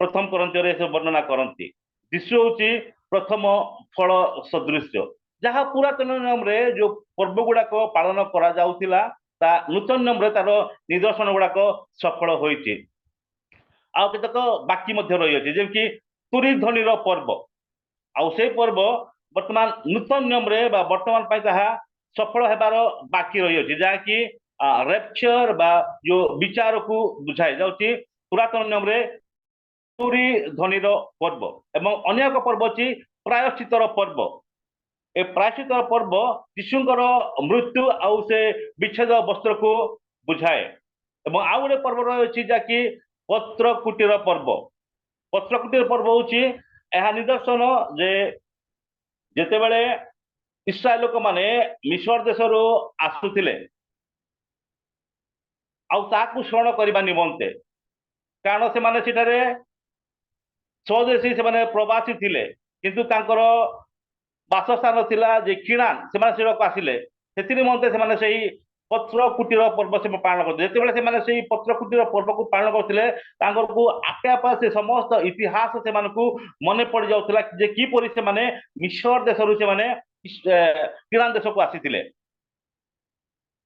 ପ୍ରଥମ କରନ୍ଥୀୟରେ ସେ ବର୍ଣ୍ଣନା କରନ୍ତି। ଯୀଶୁ ହେଉଛି ପ୍ରଥମ ଫଳ ସଦୃଶ୍ୟ। ଯାହା ପୁରାତନ ନିୟମରେ ଯୋଉ ପର୍ବ ଗୁଡାକ ପାଳନ କରାଯାଉଥିଲା, ତା ନୂତନ ନିୟମରେ ତାର ନିଦର୍ଶନ ଗୁଡାକ ସଫଳ ହୋଇଛି। ଆଉ କେତେକ ବାକି ମଧ୍ୟ ରହିଅଛି, ଯେମିତି ତୁରୀ ଧ୍ୱନିର ପର୍ବ। ଆଉ ସେଇ ପର୍ବ ବର୍ତ୍ତମାନ ନୂତନ ନିୟମରେ ବା ବର୍ତ୍ତମାନ ପାଇଁ ତାହା ସଫଳ ହେବାର ବାକି ରହିଅଛି, ଯାହାକି ରେପଚର ବା ଯୋଉ ବିଚାରକୁ ବୁଝାଇ ଯାଉଛି। ପୁରାତନ ନିୟମରେ ତୁରୀ ଧ୍ୱନିର ପର୍ବ ଏବଂ ଅନ୍ୟ ଏକ ପର୍ବ ଅଛି ପ୍ରାୟଶ୍ଚିତର ପର୍ବ। ଏ ପ୍ରାୟଶ୍ଚିତର ପର୍ବ ଯୀଶୁଙ୍କର ମୃତ୍ୟୁ ଆଉ ସେ ବିଚ୍ଛେଦ ବସ୍ତ୍ରକୁ ବୁଝାଏ। ଏବଂ ଆଉ ଗୋଟେ ପର୍ବ ରହିଅଛି ଯାହାକି ପତ୍ରକୁଟୀର ପର୍ବ। ପତ୍ରକୁଟୀର ପର୍ବ ହେଉଛି ଏହା ନିଦର୍ଶନ ଯେ ଯେତେବେଳେ ଇସ୍ରାଏଲ ଲୋକମାନେ ମିଶ୍ର ଦେଶରୁ ଆସୁଥିଲେ, ଆଉ ତାକୁ ସ୍ମରଣ କରିବା ନିମନ୍ତେ, କାରଣ ସେମାନେ ସେଠାରେ ସ୍ୱଦେଶୀ, ସେମାନେ ପ୍ରବାସୀ ଥିଲେ, କିନ୍ତୁ ତାଙ୍କର ବାସସ୍ଥାନ ଥିଲା ଯେ କିଣାନ, ସେମାନେ ସେଟାକୁ ଆସିଲେ, ସେଥି ନିମନ୍ତେ ସେମାନେ ସେଇ ପତ୍ରକୁଟୀର ପର୍ବ ସେମାନେ ପାଳନ କରୁଥିଲେ। ଯେତେବେଳେ ସେମାନେ ସେଇ ପତ୍ରକୁଟୀର ପର୍ବକୁ ପାଳନ କରୁଥିଲେ, ତାଙ୍କୁ ଆପେ ଆପେ ସେ ସମସ୍ତ ଇତିହାସ ସେମାନଙ୍କୁ ମନେ ପଡି ଯାଉଥିଲା ଯେ କିପରି ସେମାନେ ମିଶ୍ର ଦେଶରୁ ସେମାନେ କିଣାନ ଦେଶକୁ ଆସିଥିଲେ।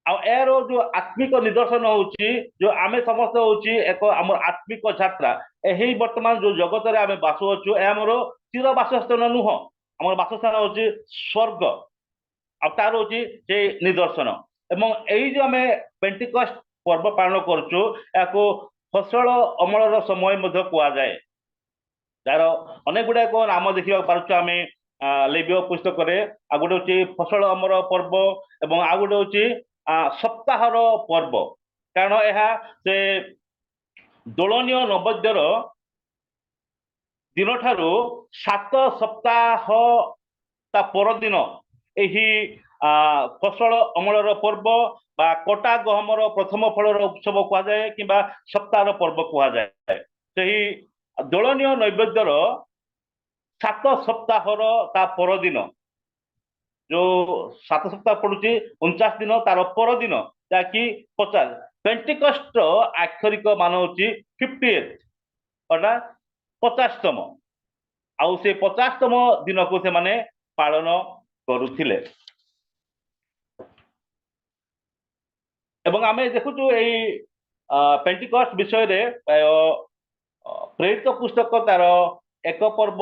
ଆଉ ଏହାର ଯୋଉ ଆତ୍ମିକ ନିଦର୍ଶନ ହଉଛି, ଯୋଉ ଆମେ ସମସ୍ତେ ହଉଛି ଏକ ଆମର ଆତ୍ମିକ ଯାତ୍ରା। ଏହି ବର୍ତ୍ତମାନ ଯୋଉ ଜଗତରେ ଆମେ ବାସ ଅଛୁ, ଏହା ଆମର ଚିର ବାସସ୍ଥାନ ନୁହଁ, ଆମର ବାସସ୍ଥାନ ହଉଛି ସ୍ୱର୍ଗ। ଆଉ ତାର ହଉଛି ସେ ନିଦର୍ଶନ। ଏବଂ ଏଇ ଯୋଉ ଆମେ ପେଣ୍ଟିକଷ୍ଟ ପର୍ବ ପାଳନ କରୁଛୁ ଏହାକୁ ଫସଲ ଅମଳର ସମୟ ମଧ୍ୟ କୁହାଯାଏ। ଯାହାର ଅନେକ ଗୁଡାକ ନାମ ଦେଖିବାକୁ ପାରୁଛୁ ଆମେ ଲେବୀୟ ପୁସ୍ତକରେ। ଆଉ ଗୋଟେ ହଉଛି ଫସଲ ଅମଳ ପର୍ବ ଏବଂ ଆଉ ଗୋଟେ ହଉଛି ସପ୍ତାହର ପର୍ବ, କାରଣ ଏହା ସେ ଦୋଳନୀୟ ନୈବେଦ୍ୟର ଦିନଠାରୁ 7 ସପ୍ତାହ ତା ପରଦିନ ଏହି ଫସଲ ଅମଳର ପର୍ବ ବା କଟା ଗହମର ପ୍ରଥମ ଫଳର ଉତ୍ସବ କୁହାଯାଏ କିମ୍ବା ସପ୍ତାହର ପର୍ବ କୁହାଯାଏ। ସେହି ଦୋଳନୀୟ ନୈବେଦ୍ୟର 7 ସପ୍ତାହର ତା ପରଦିନ, ଯୋଉ 7 ସପ୍ତାହ ପଡୁଛି 49 ଦିନ, ତାର ପରଦିନ ଯାହାକି 50, ପେଣ୍ଟିକଷ୍ଟର ଆକ୍ଷରିକ ମାନ ହଉଛି 50th ଅର୍ଥାତ୍ 50ତମ। ଆଉ ସେ 50ତମ ଦିନକୁ ସେମାନେ ପାଳନ କରୁଥିଲେ। ଏବଂ ଆମେ ଦେଖୁଛୁ ଏଇ ପେଣ୍ଟିକଷ୍ଟ ବିଷୟରେ ପ୍ରେରିତ ପୁସ୍ତକ ତାର 1 ପର୍ବ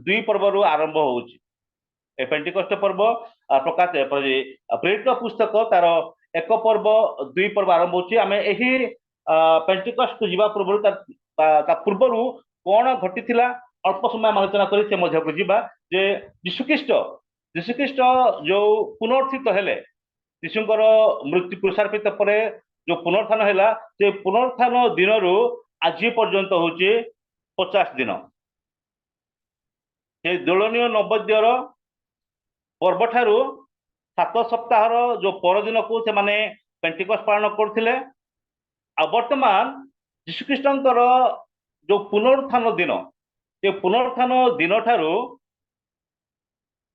2 ପର୍ବରୁ ଆରମ୍ଭ ହଉଛି। ଏ ପେଣ୍ଟିକଷ୍ଟ ପର୍ବ ପ୍ରକାଶ ପ୍ରେରିତ ପୁସ୍ତକ ତାର 1 ପର୍ବ 2 ପର୍ବ ଆରମ୍ଭ ହଉଛି। ଆମେ ଏହି ପେଣ୍ଟିକଷ୍ଟ ଯିବା ପୂର୍ବରୁ ତା ପୂର୍ବରୁ କଣ ଘଟିଥିଲା ଅଳ୍ପ ସମୟ ଆଲୋଚନା କରି ସେ ମଧ୍ୟକୁ ଯିବା। ଯେ ଯୀଶୁଖ୍ରୀଷ୍ଟ ଯୋଉ ପୁନରୁତ୍ଥିତ ହେଲେ, ଯୀଶୁଙ୍କର ମୃତ୍ୟୁ କ୍ରୁଶାର୍ପିତ ପରେ ଯୋଉ ପୁନରୁତ୍ଥାନ ହେଲା, ସେ ପୁନରୁତ୍ଥାନ ଦିନରୁ ଆଜି ପର୍ଯ୍ୟନ୍ତ ହଉଛି 50 ଦିନ। ସେ ଦୋଳନୀୟ ନୈବେଦ୍ୟର ପର୍ବଠାରୁ 7 ସପ୍ତାହର ଯୋଉ ପରଦିନକୁ ସେମାନେ ପେଣ୍ଟିକଷ୍ଟ ପାଳନ କରୁଥିଲେ। ଆଉ ବର୍ତ୍ତମାନ ଯୀଶୁଖ୍ରୀଷ୍ଟଙ୍କର ଯୋଉ ପୁନରୁତ୍ଥାନ ଦିନ, ସେ ପୁନରୁତ୍ଥାନ ଦିନଠାରୁ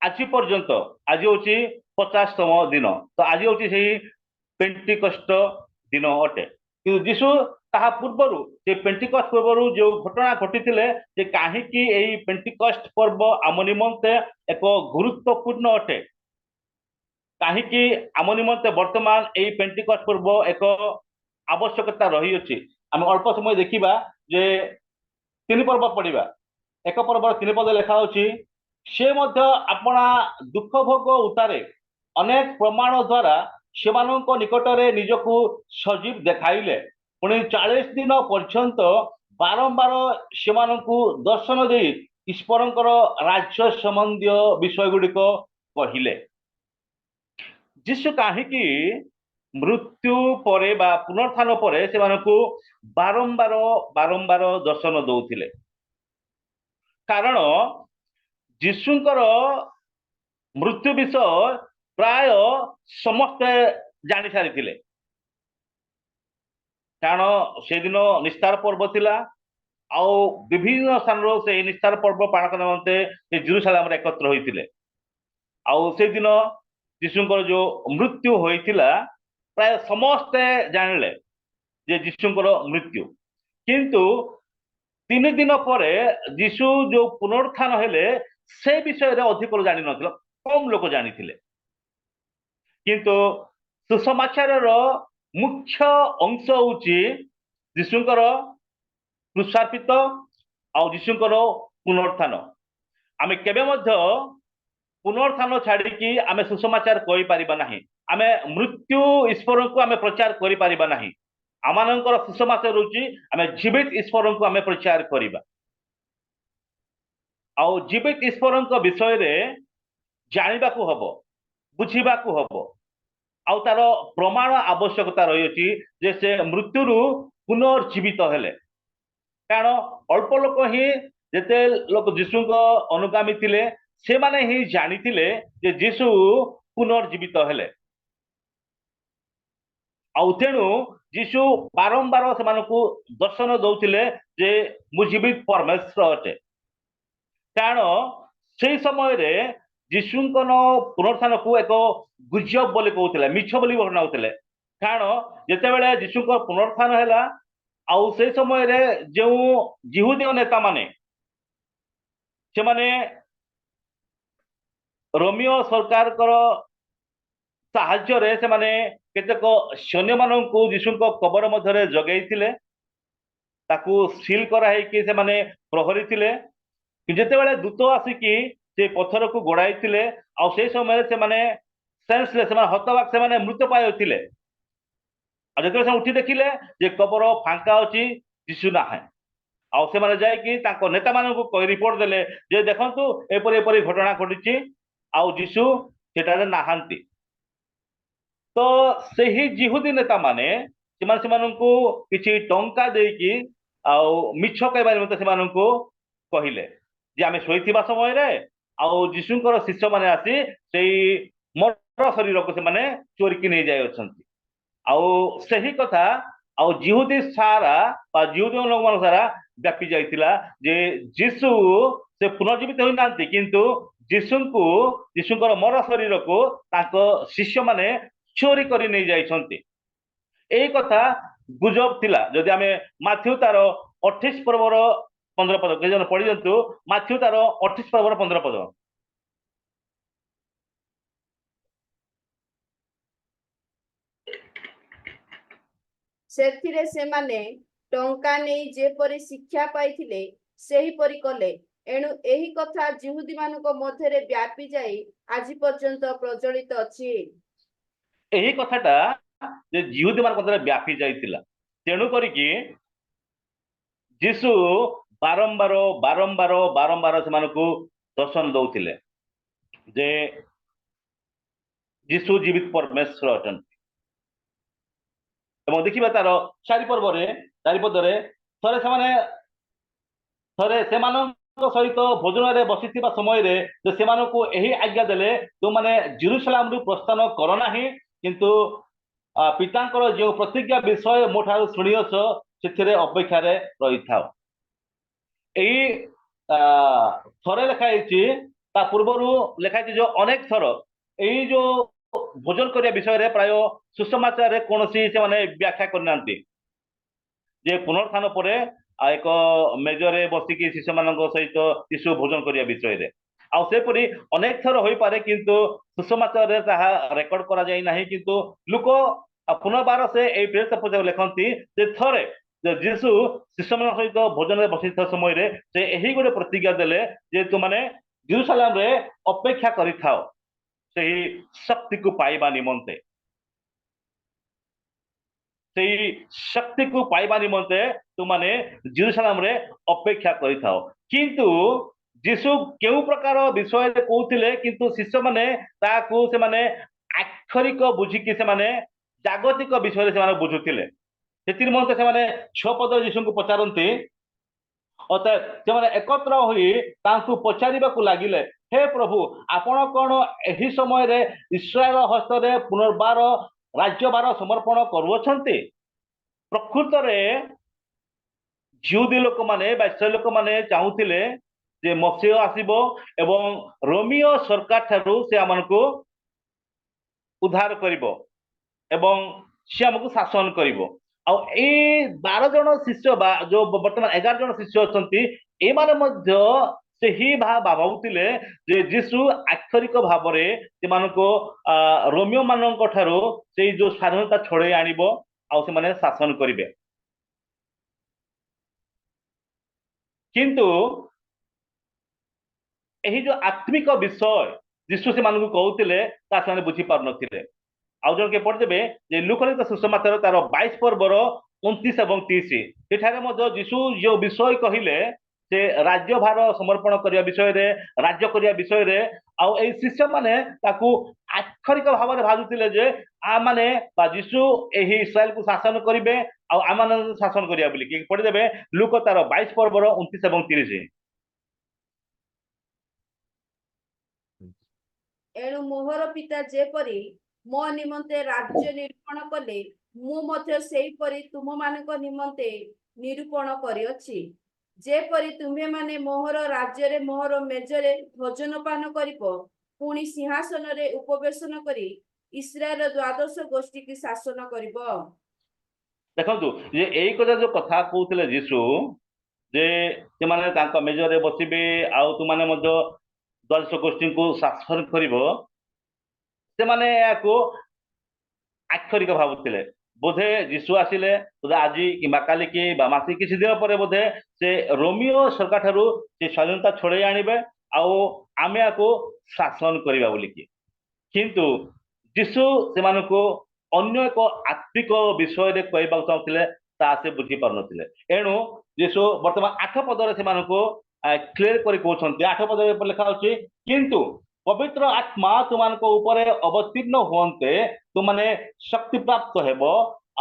ଆଜି ପର୍ଯ୍ୟନ୍ତ ଆଜି ହଉଛି 50ତମ ଦିନ। ତ ଆଜି ହଉଛି ସେଇ ପେଣ୍ଟିକଷ୍ଟ ଦିନ ଅଟେ। କିନ୍ତୁ ଯୀଶୁ ତାହା ପୂର୍ବରୁ, ସେ ପେଣ୍ଟିକଷ୍ଟ ପୂର୍ବରୁ ଯୋଉ ଘଟଣା ଘଟିଥିଲେ, ଯେ କାହିଁକି ଏଇ ପେଣ୍ଟିକଷ୍ଟ ପର୍ବ ଆମ ନିମନ୍ତେ ଏକ ଗୁରୁତ୍ୱପୂର୍ଣ୍ଣ ଅଟେ, କାହିଁକି ଆମ ନିମନ୍ତେ ବର୍ତ୍ତମାନ ଏଇ ପେଣ୍ଟିକଷ୍ଟ ପର୍ବ ଏକ ଆବଶ୍ୟକତା ରହିଅଛି, ଆମେ ଅଳ୍ପ ସମୟ ଦେଖିବା। ଯେ 3 ପର୍ବ ପଢିବା। 1 ପର୍ବର 3 ପଦ ଲେଖା ହଉଛି, ସେ ମଧ୍ୟ ଆପଣା ଦୁଃଖ ଭୋଗ ଉତ୍ତାରେ ଅନେକ ପ୍ରମାଣ ଦ୍ୱାରା ସେମାନଙ୍କ ନିକଟରେ ନିଜକୁ ସଜୀବ ଦେଖାଇଲେ, ପୁଣି 40 ଦିନ ପର୍ଯ୍ୟନ୍ତ ବାରମ୍ବାର ସେମାନଙ୍କୁ ଦର୍ଶନ ଦେଇ ଈଶ୍ୱରଙ୍କର ରାଜ୍ୟ ସମ୍ବନ୍ଧୀୟ ବିଷୟ ଗୁଡିକ କହିଲେ। ଯୀଶୁ କାହିଁକି ମୃତ୍ୟୁ ପରେ ବା ପୁନରୁତ୍ଥାନ ପରେ ସେମାନଙ୍କୁ ବାରମ୍ବାର ଦର୍ଶନ ଦଉଥିଲେ? କାରଣ ଯୀଶୁଙ୍କର ମୃତ୍ୟୁ ବିଷୟ ପ୍ରାୟ ସମସ୍ତେ ଜାଣି ସାରିଥିଲେ। କାରଣ ସେଦିନ ନିସ୍ତାର ପର୍ବ ଥିଲା, ଆଉ ବିଭିନ୍ନ ସ୍ଥାନରୁ ସେଇ ନିସ୍ତାର ପର୍ବ ପାଳନ କରିବା ନିମନ୍ତେ ସେ ଜେରୁସାଲେମରେ ଏକତ୍ର ହୋଇଥିଲେ। ଆଉ ସେଦିନ ଯୀଶୁଙ୍କର ଯୋଉ ମୃତ୍ୟୁ ହୋଇଥିଲା, ପ୍ରାୟ ସମସ୍ତେ ଜାଣିଲେ ଯେ ଯୀଶୁଙ୍କର ମୃତ୍ୟୁ। କିନ୍ତୁ 3 ଦିନ ପରେ ଯୀଶୁ ଯୋଉ ପୁନରୁତ୍ଥାନ ହେଲେ, ସେ ବିଷୟରେ ଅଧିକ ଜାଣିନଥିଲେ, କମ୍ ଲୋକ ଜାଣିଥିଲେ। କିନ୍ତୁ ସୁସମାଚାରର ମୁଖ୍ୟ ଅଂଶ ହଉଛି ଯୀଶୁଙ୍କର କ୍ରୁଶାର୍ପିତ ଆଉ ଯୀଶୁଙ୍କର ପୁନରୁତ୍ଥାନ। ଆମେ କେବେ ମଧ୍ୟ ପୁନରୁତ୍ଥାନ ଛାଡିକି ଆମେ ସୁସମାଚାର କହିପାରିବା ନାହିଁ। ଆମେ ମୃତ୍ୟୁ ଈଶ୍ୱରଙ୍କୁ ଆମେ ପ୍ରଚାର କରିପାରିବା ନାହିଁ। ଆମମାନଙ୍କର ସୁସମାଚାର ହଉଛି ଆମେ ଜୀବିତ ଈଶ୍ୱରଙ୍କୁ ଆମେ ପ୍ରଚାର କରିବା। ଆଉ ଜୀବିତ ଈଶ୍ୱରଙ୍କ ବିଷୟରେ ଜାଣିବାକୁ ହବ, ବୁଝିବାକୁ ହବ, ଆଉ ତାର ପ୍ରମାଣ ଆବଶ୍ୟକତା ରହିଅଛି ଯେ ସେ ମୃତ୍ୟୁରୁ ପୁନର୍ଜୀବିତ ହେଲେ। କାରଣ ଅଳ୍ପ ଲୋକ ହିଁ, ଯେତେ ଲୋକ ଯୀଶୁଙ୍କ ଅନୁଗାମୀ ଥିଲେ, ସେମାନେ ହିଁ ଜାଣିଥିଲେ ଯେ ଯୀଶୁ ପୁନର୍ଜୀବିତ ହେଲେ। ଆଉ ତେଣୁ ଯୀଶୁ ବାରମ୍ବାର ସେମାନଙ୍କୁ ଦର୍ଶନ ଦଉଥିଲେ ଯେ ମୁଁ ଜୀବିତ ପରମେଶ୍ୱର ଅଟେ। କାରଣ ସେଇ ସମୟରେ ଯୀଶୁଙ୍କର ପୁନରୁତ୍ଥାନକୁ ଏକ ଗୁଜବ ବୋଲି କହୁଥିଲେ, ମିଛ ବୋଲି ବର୍ଣ୍ଣାଉଥିଲେ। କାରଣ ଯେତେବେଳେ ଯୀଶୁଙ୍କ ପୁନରୁତ୍ଥାନ ହେଲା, ଆଉ ସେଇ ସମୟରେ ଯେଉଁ ଯିହୁଦୀୟ ନେତାମାନେ ସେମାନେ ରୋମିଓ ସରକାରଙ୍କର ସାହାଯ୍ୟରେ ସେମାନେ କେତେକ ସୈନ୍ୟମାନଙ୍କୁ ଯୀଶୁଙ୍କ କବର ମଧ୍ୟରେ ଜଗେଇଥିଲେ, ତାକୁ ସିଲ୍ କରାହେଇକି ସେମାନେ ପ୍ରହରୀ ଥିଲେ। ଯେତେବେଳେ ଦୂତ ଆସିକି ସେ ପଥରକୁ ଗୋଡାଇଥିଲେ, ଆଉ ସେଇ ସମୟରେ ସେମାନେ ସେନ୍ସଲେସ୍ ସେମାନେ ହତବାକ୍ ସେମାନେ ମୃତ୍ୟୁ ପାଇଥିଲେ। ଆଉ ଯେତେବେଳେ ସେମାନେ ଉଠି ଦେଖିଲେ ଯେ କବର ଫାଙ୍କା ଅଛି, ଯୀଶୁ ନାହିଁ। ଆଉ ସେମାନେ ଯାଇକି ତାଙ୍କ ନେତାମାନଙ୍କୁ ରିପୋର୍ଟ ଦେଲେ ଯେ ଦେଖନ୍ତୁ ଏପରି ଏପରି ଘଟଣା ଘଟିଛି ଆଉ ଯୀଶୁ ସେଠାରେ ନାହାନ୍ତି। ତ ସେହି ଜିହୁଦୀ ନେତାମାନେ ସେମାନେ ସେମାନଙ୍କୁ କିଛି ଟଙ୍କା ଦେଇକି ଆଉ ମିଛ କହିବା ନିମନ୍ତେ ସେମାନଙ୍କୁ କହିଲେ ଯେ ଆମେ ଶୋଇଥିବା ସମୟରେ ଆଉ ଯୀଶୁଙ୍କର ଶିଷ୍ୟମାନେ ଆସି ସେଇ ମର ଶରୀରକୁ ସେମାନେ ଚୋରିକି ନେଇଯାଇ ଅଛନ୍ତି। ଆଉ ସେହି କଥା ଆଉ ଜିହୁଦୀ ସାରା ବା ଜିହୁଦୀ ଲୋକମାନ ସାରା ବ୍ୟାପି ଯାଇଥିଲା ଯେ ଯୀଶୁ ସେ ପୁନର୍ଜୀବିତ ହୋଇନାହାନ୍ତି, କିନ୍ତୁ ଯୀଶୁଙ୍କର ମର ଶରୀରକୁ ତାଙ୍କ ଶିଷ୍ୟମାନେ ଚୋରି କରି ନେଇ ଯାଇଛନ୍ତି। ଏଇ କଥା ଗୁଜବ ଥିଲା। ଯଦି ଆମେ ମାଥ୍ୟୁ ତାର 28 ପର୍ବର 15 ପଦ କେହି ଜଣ ପଢି ଦିଅନ୍ତୁ। ମାଥ୍ୟୁ ତାର 28 ପର୍ବର 15 ପଦ। ସେଥିରେ ସେମାନେ ଟଙ୍କା ନେଇ ଯେପରି ଶିକ୍ଷା ପାଇଥିଲେ ସେହିପରି କଲେ। ଏଣୁ ଏହି କଥା ଜିହୁଦୀମାନଙ୍କ ମଧ୍ୟରେ ବ୍ୟାପି ଯାଇ ଆଜି ପର୍ଯ୍ୟନ୍ତ ପ୍ରଚଳିତ ଅଛି। ଏହି କଥାଟା ଯେ ଜିହୁଦୀ ମାନଙ୍କ ମଧ୍ୟରେ ବ୍ୟାପି ଯାଇଥିଲା, ତେଣୁ କରିକି ଯୀଶୁ ବାରମ୍ବାର ବାରମ୍ବାର ବାରମ୍ବାର ସେମାନଙ୍କୁ ଦର୍ଶନ ଦଉଥିଲେ ଯେ ଯୀଶୁ ଜୀବିତ ପରମେଶ୍ୱର ଅଟନ୍ତି। ଏବଂ ଦେଖିବା ତାର 4 ପଦରେ ଥରେ ସେମାନଙ୍କ ସହିତ ଭୋଜନରେ ବସିଥିବା ସମୟରେ ସେମାନଙ୍କୁ ଏହି ଆଜ୍ଞା ଦେଲେ, ତୁମମାନେ ଜେରୁସାଲେମରୁ ପ୍ରସ୍ଥାନ କର ନାହିଁ, କିନ୍ତୁ ପିତାଙ୍କର ଯେଉଁ ପ୍ରତିଜ୍ଞା ବିଷୟ ମୋ ଠାରୁ ଶୁଣିଅଛ ସେଥିରେ ଅପେକ୍ଷାରେ ରହିଥାଅ। ଏଇ ଥରେ ଲେଖା ହେଇଛି, ତା ପୂର୍ବରୁ ଲେଖା ହେଇଛି ଯୋଉ ଅନେକ ଥର ଏଇ ଯୋଉ ଭୋଜନ କରିବା ବିଷୟରେ ପ୍ରାୟ ସୁସମାଚାରରେ କୌଣସି ସେମାନେ ବ୍ୟାଖ୍ୟା କରିନାହାନ୍ତି ଯେ ପୁନରୁତ୍ଥାନ ପରେ ଏକ ମେଜରେ ବସିକି ଶିଷ୍ୟମାନଙ୍କ ସହିତ ଯୀଶୁ ଭୋଜନ କରିବା ବିଷୟରେ। ଆଉ ସେପରି ଅନେକ ଥର ହୋଇପାରେ, କିନ୍ତୁ ସୁସମାଚାରରେ ତାହା ରେକର୍ଡ କରାଯାଇ ନାହିଁ। କିନ୍ତୁ ଲୋକ ପୁନର୍ବାର ସେ ଏଇ ପ୍ରେରିତ ପୁସ୍ତକ ଲେଖନ୍ତି ଯେ ଥରେ ଯୀଶୁ ଶିଷ୍ୟମାନଙ୍କ ସହିତ ଭୋଜନରେ ବସିଥିବା ସମୟରେ ସେ ଏହି ଗୋଟେ ପ୍ରତିଜ୍ଞା ଦେଲେ ଯେ ତୁମାନେ ଜେରୁସାଲେମରେ ଅପେକ୍ଷା କରିଥାଅ ସେହି ଶକ୍ତିକୁ ପାଇବା ନିମନ୍ତେ। ସେଇ ଶକ୍ତିକୁ ପାଇବା ନିମନ୍ତେ ତୁମାନେ ଜେରୁସାଲେମରେ ଅପେକ୍ଷା କରିଥାଅ। କିନ୍ତୁ ଯୀଶୁ କେଉଁ ପ୍ରକାର ବିଷୟରେ କହୁଥିଲେ, କିନ୍ତୁ ଶିଷ୍ୟମାନେ ତାହାକୁ ସେମାନେ ଆକ୍ଷରିକ ବୁଝିକି ସେମାନେ ଜାଗତିକ ବିଷୟରେ ସେମାନେ ବୁଝୁଥିଲେ। ସେଥି ନିମନ୍ତେ ସେମାନେ 6 ପଦ ଯୀଶୁଙ୍କୁ ପଚାରନ୍ତି। ସେମାନେ ଏକତ୍ର ହୋଇ ତାଙ୍କୁ ପଚାରିବାକୁ ଲାଗିଲେ, ହେ ପ୍ରଭୁ, ଆପଣ କଣ ଏହି ସମୟରେ ଇସ୍ରାଏଲ ହସ୍ତରେ ପୁନର୍ବାର ରାଜ୍ୟଭାର ସମର୍ପଣ କରୁଅଛନ୍ତି? ପ୍ରକୃତରେ ଜିହୁଦୀ ଲୋକମାନେ ବା ଇସ୍ରାଏଲ ଲୋକମାନେ ଚାହୁଁଥିଲେ ଯେ ମସିହ ଆସିବ ଏବଂ ରୋମୀୟ ସରକାର ଠାରୁ ସେ ଆମମାନଙ୍କୁ ଉଦ୍ଧାର କରିବ ଏବଂ ସେ ଆମକୁ ଶାସନ କରିବ। ଆଉ ଏଇ 12 ଜଣ ଶିଷ୍ୟ ବା ଯୋଉ ବର୍ତ୍ତମାନ 11 ଜଣ ଶିଷ୍ୟ ଅଛନ୍ତି, ଏମାନେ ମଧ୍ୟ ସେହି ଭାବୁଥିଲେ ଯେ ଯୀଶୁ ଆକ୍ଷରିକ ଭାବରେ ସେମାନଙ୍କୁ ରୋମିଓ ମାନଙ୍କ ଠାରୁ ସେଇ ଯୋଉ ସ୍ୱାଧୀନତା ଛଡେଇ ଆଣିବ ଆଉ ସେମାନେ ଶାସନ କରିବେ। କିନ୍ତୁ ଏହି ଯୋଉ ଆତ୍ମିକ ବିଷୟ ଯୀଶୁ ସେମାନଙ୍କୁ କହୁଥିଲେ ତା ସେମାନେ ବୁଝିପାରୁନଥିଲେ। ଆଉ ଜଣକେ ପଢିଦେବେ ଯେ ଲୁକଲିଖିତ ସୁସମାଚାର ତାର 22 ପର୍ବର 29 ଏବଂ 30। ସେଠାରେ ମଧ୍ୟ ଯୀଶୁ ଯୋଉ ବିଷୟ କହିଲେ ସେ ରାଜ୍ୟଭାର ସମର୍ପଣ କରିବା ବିଷୟରେ, ରାଜ୍ୟ କରିବା ବିଷୟରେ, ଆଉ ଏଇ ଶିଷ୍ୟମାନେ ତାକୁ ଆକ୍ଷରିକ ଭାବରେ ଭାବୁଥିଲେ ଯେ ଆମମାନେ ବା ଯୀଶୁ ଏହି ଇସ୍ରାଏଲକୁ ଶାସନ କରିବେ ଆଉ ଆମମାନଙ୍କୁ ଶାସନ କରିବା ବୋଲି। ପଢିଦେବେ ଲୁକ ତାର 22 ପର୍ବର 29 ଏବଂ 30। ଏଣୁ ମୋହର ପିତା ଯେପରି ମୋ ନିମନ୍ତେ ରାଜ୍ୟ ନିରୂପଣ କଲେ, ମୁଁ ମଧ୍ୟ ସେହିପରି ତୁମମାନଙ୍କ ନିମନ୍ତେ ନିରୂପଣ କରିଅଛି। ଯେପରି ତୁମ୍ଭେମାନେ ମୋହର ରାଜ୍ୟରେ ମୋହର ମେଜରେ ଭୋଜନ ପାନ କରିବ, ପୁଣି ସିଂହାସନରେ ଉପବେଶନ କରି ଇସ୍ରାଏଲ 12 ଗୋଷ୍ଠୀକି ଶାସନ କରିବ। ଦେଖନ୍ତୁ ଯେ ଏଇ କଥା ଯୋଉ କଥା କହୁଥିଲେ ଯୀଶୁ ଯେ ସେମାନେ ତାଙ୍କ ମେଜରେ ବସିବେ ଆଉ ତୁମାନେ ମଧ୍ୟ 12 ଗୋଷ୍ଠୀଙ୍କୁ ଶାସନ କରିବ, ସେମାନେ ଏହାକୁ ଆକ୍ଷରିକ ଭାବୁଥିଲେ। ବୋଧେ ଯୀଶୁ ଆସିଲେ ବୋଧେ ଆଜି କିମ୍ବା କାଲି କି ବା ମାସେ କିଛି ଦିନ ପରେ ବୋଧେ ସେ ରୋମିଓ ସରକାର ଠାରୁ ସେ ସ୍ୱାଧୀନତା ଛଡେଇ ଆଣିବେ ଆଉ ଆମେ ଏହାକୁ ଶାସନ କରିବା ବୋଲିକି। କିନ୍ତୁ ଯୀଶୁ ସେମାନଙ୍କୁ ଅନ୍ୟ ଏକ ଆତ୍ମିକ ବିଷୟରେ କହିବାକୁ ଚାହୁଁଥିଲେ, ତାହା ସେ ବୁଝି ପାରୁନଥିଲେ। ଏଣୁ ଯୀଶୁ ବର୍ତ୍ତମାନ 8 ପଦରେ ସେମାନଙ୍କୁ କ୍ଲିୟର କରି କହୁଛନ୍ତି। 8 ପଦରେ ଲେଖା ଅଛି, କିନ୍ତୁ ପବିତ୍ର ଆତ୍ମା ତୁମାନଙ୍କ ଉପରେ ଅବତୀର୍ଣ୍ଣ ହୁଅନ୍ତେ ତୁମାନେ ଶକ୍ତି ପ୍ରାପ୍ତ ହେବ,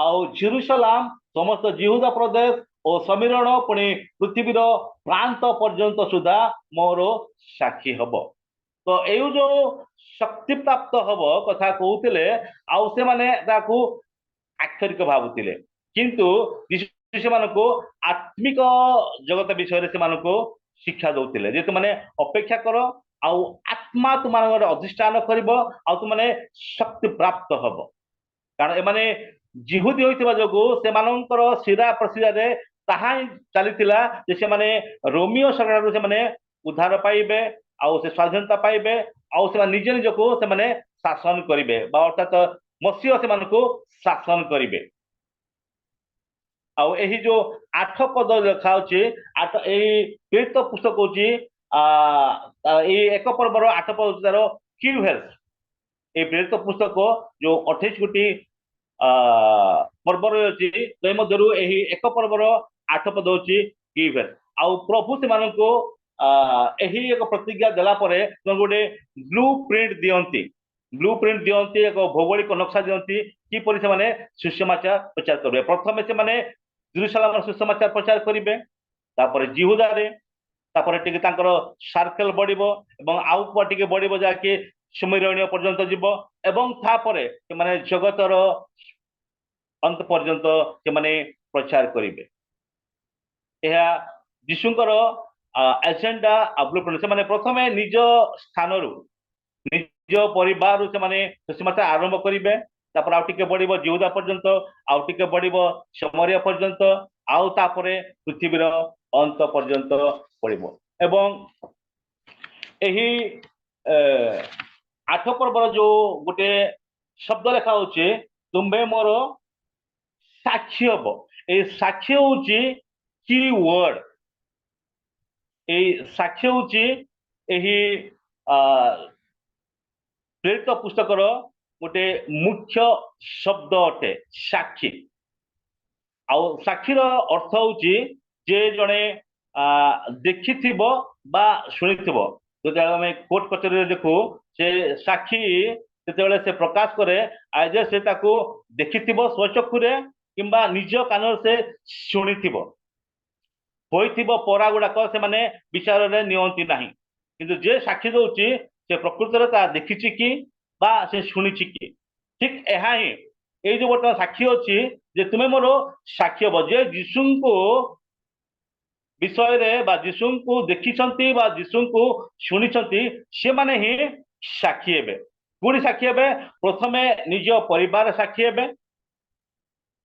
ଆଉ ଜେରୁସାଲାମ, ସମସ୍ତ ଜିହୁଦା ପ୍ରଦେଶ ଓ ସମୀରଣ ପୁଣି ପୃଥିବୀର ପ୍ରାନ୍ତ ପର୍ଯ୍ୟନ୍ତ ସୁଦ୍ଧା ମୋର ସାକ୍ଷୀ ହବ। ତ ଏଇ ଯୋଉ ଶକ୍ତି ପ୍ରାପ୍ତ ହବ କଥା କହୁଥିଲେ, ଆଉ ସେମାନେ ତାକୁ ଆକ୍ଷରିକ ଭାବୁଥିଲେ, କିନ୍ତୁ ସେମାନଙ୍କୁ ଆତ୍ମିକ ଜଗତ ବିଷୟରେ ସେମାନଙ୍କୁ ଶିକ୍ଷା ଦଉଥିଲେ ଯେ ତୁମାନେ ଅପେକ୍ଷା କର, ଆଉ ଆତ୍ମା ତୁମାନଙ୍କର ଅଧିଷ୍ଠାନ କରିବ, ଆଉ ତୁମାନେ ଶକ୍ତି ପ୍ରାପ୍ତ ହବ। କାରଣ ଏମାନେ ଜିହୁଦୀ ହୋଇଥିବା ଯୋଗୁଁ ସେମାନଙ୍କର ଶିରା ପ୍ରଶିରାରେ ତାହା ହିଁ ଚାଲିଥିଲା ଯେ ସେମାନେ ରୋମିଓ ସରକାରରୁ ସେମାନେ ଉଦ୍ଧାର ପାଇବେ, ଆଉ ସେ ସ୍ୱାଧୀନତା ପାଇବେ, ଆଉ ସେମାନେ ନିଜ ନିଜକୁ ସେମାନେ ଶାସନ କରିବେ, ବା ଅର୍ଥାତ ମସିହ ସେମାନଙ୍କୁ ଶାସନ କରିବେ। ଆଉ ଏହି ଯୋଉ 8 ପଦ ଲେଖା ଅଛି, ଏଇ ପ୍ରେରିତ ପୁସ୍ତକ ହଉଛି ଏଇ 1 ପର୍ବର 8 ପଦ ତାର କିଉ ହେଲ୍ସ। এই প্রেরিত পুস্তক ଯୋଉ 28 ଗୋଟି ପର୍ବରେ ଅଛି, ସେ ମଧ୍ୟରୁ ଏହି 1 ପର୍ବର 8 ପଦ ହଉଛି ଗିଭ୍। ଆଉ ପ୍ରଭୁ ସେମାନଙ୍କୁ ଏହି ଏକ ପ୍ରତିଜ୍ଞା ଦେଲା ପରେ ଗୋଟେ ବ୍ଲୁ ପ୍ରିଣ୍ଟ ଦିଅନ୍ତି, ଏକ ଭୌଗୋଳିକ ନକ୍ସା ଦିଅନ୍ତି, କିପରି ସେମାନେ ସୁସମାଚାର ପ୍ରଚାର କରିବେ। ପ୍ରଥମେ ସେମାନେ ଜେରୁସାଲେମର ସୁସମାଚାର ପ୍ରଚାର କରିବେ, ତାପରେ ଜିହୁଦାରେ, ତାପରେ ଟିକେ ତାଙ୍କର ସାର୍କେଲ ବଢିବ, ଏବଂ ଆଉ ଟିକେ ବଢିବ ଯାହାକି ସୁମେରଣୀୟ ପର୍ଯ୍ୟନ୍ତ ଯିବ, ଏବଂ ତାପରେ ସେମାନେ ଜଗତର ଅନ୍ତ ପର୍ଯ୍ୟନ୍ତ ସେମାନେ ପ୍ରଚାର କରିବେ। ଏହା ଯୀଶୁଙ୍କର ଏଜେଣ୍ଡା ବ୍ଲୁପ୍ରିଣ୍ଟ। ସେମାନେ ପ୍ରଥମେ ନିଜ ସ୍ଥାନରୁ, ନିଜ ପରିବାରରୁ ସେମାନେ ସୁସମାଚାର ଆରମ୍ଭ କରିବେ, ତାପରେ ଆଉ ଟିକେ ବଢିବ ଜିହୁଦା ପର୍ଯ୍ୟନ୍ତ, ଆଉ ଟିକେ ବଢିବ ସମରିଆ ପର୍ଯ୍ୟନ୍ତ, ଆଉ ତାପରେ ପୃଥିବୀର ଅନ୍ତ ପର୍ଯ୍ୟନ୍ତ ବଢିବ। ଏବଂ ଏହି 8 ପର୍ବର ଯୋଉ ଗୋଟେ ଶବ୍ଦ ଲେଖା ହଉଛି, ତୁମ୍ଭେ ମୋର ସାକ୍ଷୀ ହବ, ଏଇ ସାକ୍ଷୀ ହଉଛି କି ୱାର୍ଡ। ଏଇ ସାକ୍ଷୀ ହଉଛି ଏହି ପ୍ରେରିତ ପୁସ୍ତକର ଗୋଟେ ମୁଖ୍ୟ ଶବ୍ଦ ଅଟେ, ସାକ୍ଷୀ। ଆଉ ସାକ୍ଷୀର ଅର୍ଥ ହଉଛି ଯେ ଜଣେ ଦେଖିଥିବ ବା ଶୁଣିଥିବ। ଯେତେବେଳେ ଆମେ କୋର୍ଟ କଚେରୀରେ ଦେଖୁ, ସେ ସାକ୍ଷୀ ଯେତେବେଳେ ସେ ପ୍ରକାଶ କରେ, ଆଇଦର ସେ ତାକୁ ଦେଖିଥିବ ସ୍ୱଚକ୍ଷୁରେ କିମ୍ବା ନିଜ କାନରେ ସେ ଶୁଣିଥିବ। ହୋଇଥିବ ପରା ଗୁଡାକ ସେମାନେ ବିଚାରରେ ନିଅନ୍ତି ନାହିଁ, କିନ୍ତୁ ଯେ ସାକ୍ଷୀ ଦଉଛି ସେ ପ୍ରକୃତରେ ତା ଦେଖିଛି କି ବା ସେ ଶୁଣିଛି କି। ଠିକ ଏହା ହିଁ ଏଇ ଯୋଉ ବର୍ତ୍ତମାନ ସାକ୍ଷୀ ଅଛି, ଯେ ତୁମେ ମୋର ସାକ୍ଷୀ ହବ। ଯେ ଯୀଶୁଙ୍କୁ ବିଷୟରେ ବା ଯୀଶୁଙ୍କୁ ଦେଖିଛନ୍ତି ବା ଯୀଶୁଙ୍କୁ ଶୁଣିଛନ୍ତି, ସେମାନେ ହିଁ ସାକ୍ଷୀ ହେବେ। ପୁଣି ସାକ୍ଷୀ ହେବେ, ପ୍ରଥମେ ନିଜ ପରିବାର ସାକ୍ଷୀ ହେବେ,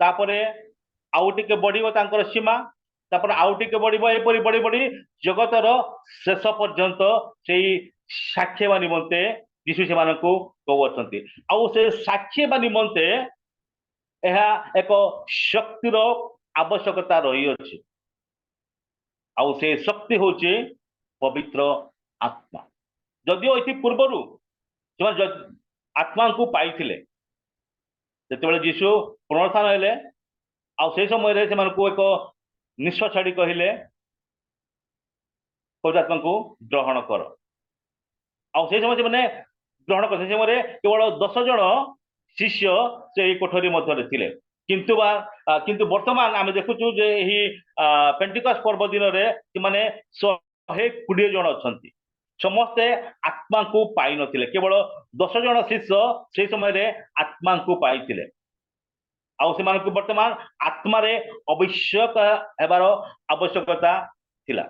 ତାପରେ ଆଉ ଟିକେ ବଢିବ ତାଙ୍କର ସୀମା, ତାପରେ ଆଉ ଟିକେ ବଢିବ, ଏପରି ବଢି ବଢି ଜଗତର ଶେଷ ପର୍ଯ୍ୟନ୍ତ ସେଇ ସାକ୍ଷୀ ହେବା ନିମନ୍ତେ ଯୀଶୁ ସେମାନଙ୍କୁ କହୁଅଛନ୍ତି। ଆଉ ସେ ସାକ୍ଷୀ ହେବା ନିମନ୍ତେ ଏହା ଏକ ଶକ୍ତିର ଆବଶ୍ୟକତା ରହିଅଛି, ଆଉ ସେ ଶକ୍ତି ହଉଛି ପବିତ୍ର ଆତ୍ମା। ଯଦିଓ ଏଥି ପୂର୍ବରୁ ସେମାନେ ଆତ୍ମାଙ୍କୁ ପାଇଥିଲେ, ଯେତେବେଳେ ଯୀଶୁ ପୁନରୁତ୍ଥାନ ହେଲେ, ଆଉ ସେଇ ସମୟରେ ସେମାନଙ୍କୁ ଏକ ନିଶ୍ୱାସ ଛାଡି କହିଲେ, ପବିତ୍ର ଆତ୍ମାଙ୍କୁ ଗ୍ରହଣ କର। ଆଉ ସେଇ ସମୟରେ ସେମାନେ ଗ୍ରହଣ କଲେ। ସେଇ ସମୟରେ କେବଳ 10 ଜଣ ଶିଷ୍ୟ ସେଇ କୋଠରୀ ମଧ୍ୟରେ ଥିଲେ, କିନ୍ତୁ ବର୍ତ୍ତମାନ ଆମେ ଦେଖୁଛୁ ଯେ ଏହି ପେଣ୍ଟିକଷ୍ଟ ପର୍ବ ଦିନରେ ସେମାନେ 120 ଜଣ ଅଛନ୍ତି। ସମସ୍ତେ ଆତ୍ମାଙ୍କୁ ପାଇନଥିଲେ, କେବଳ 10 ଜଣ ଶିଷ୍ୟ ସେଇ ସମୟରେ ଆତ୍ମାଙ୍କୁ ପାଇଥିଲେ। ଆଉ ସେମାନଙ୍କୁ ବର୍ତ୍ତମାନ ଆତ୍ମାରେ ଅଭିଷେକ ହେବାର ଆବଶ୍ୟକତା ଥିଲା।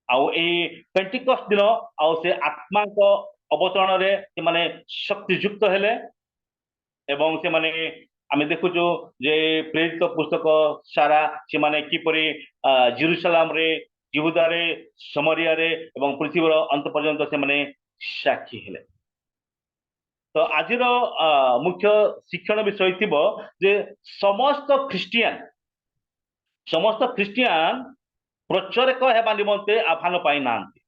ଆଉ ଏଇ ପେଣ୍ଟିକଷ୍ଟ ଦିନ ଆଉ ସେ ଆତ୍ମାଙ୍କ ଅବତରଣରେ ସେମାନେ ଶକ୍ତିଯୁକ୍ତ ହେଲେ, ଏବଂ ସେମାନେ ଆମେ ଦେଖୁଛୁ ଯେ ପ୍ରେରିତ ପୁସ୍ତକ ସାରା ସେମାନେ କିପରି ଜେରୁସାଲେମରେ, ଜିହୁଦାରେ, ସମରିଆରେ ଏବଂ ପୃଥିବୀର ଅନ୍ତ ପର୍ଯ୍ୟନ୍ତ ସେମାନେ ସାକ୍ଷୀ ହେଲେ। ତ ଆଜିର ମୁଖ୍ୟ ଶିକ୍ଷଣ ବିଷୟ ଥିବ ଯେ ସମସ୍ତ ଖ୍ରୀଷ୍ଟିଆନ ପ୍ରଚାରକ ହେବା ନିମନ୍ତେ ଆହ୍ୱାନ ପାଇନାହାନ୍ତି।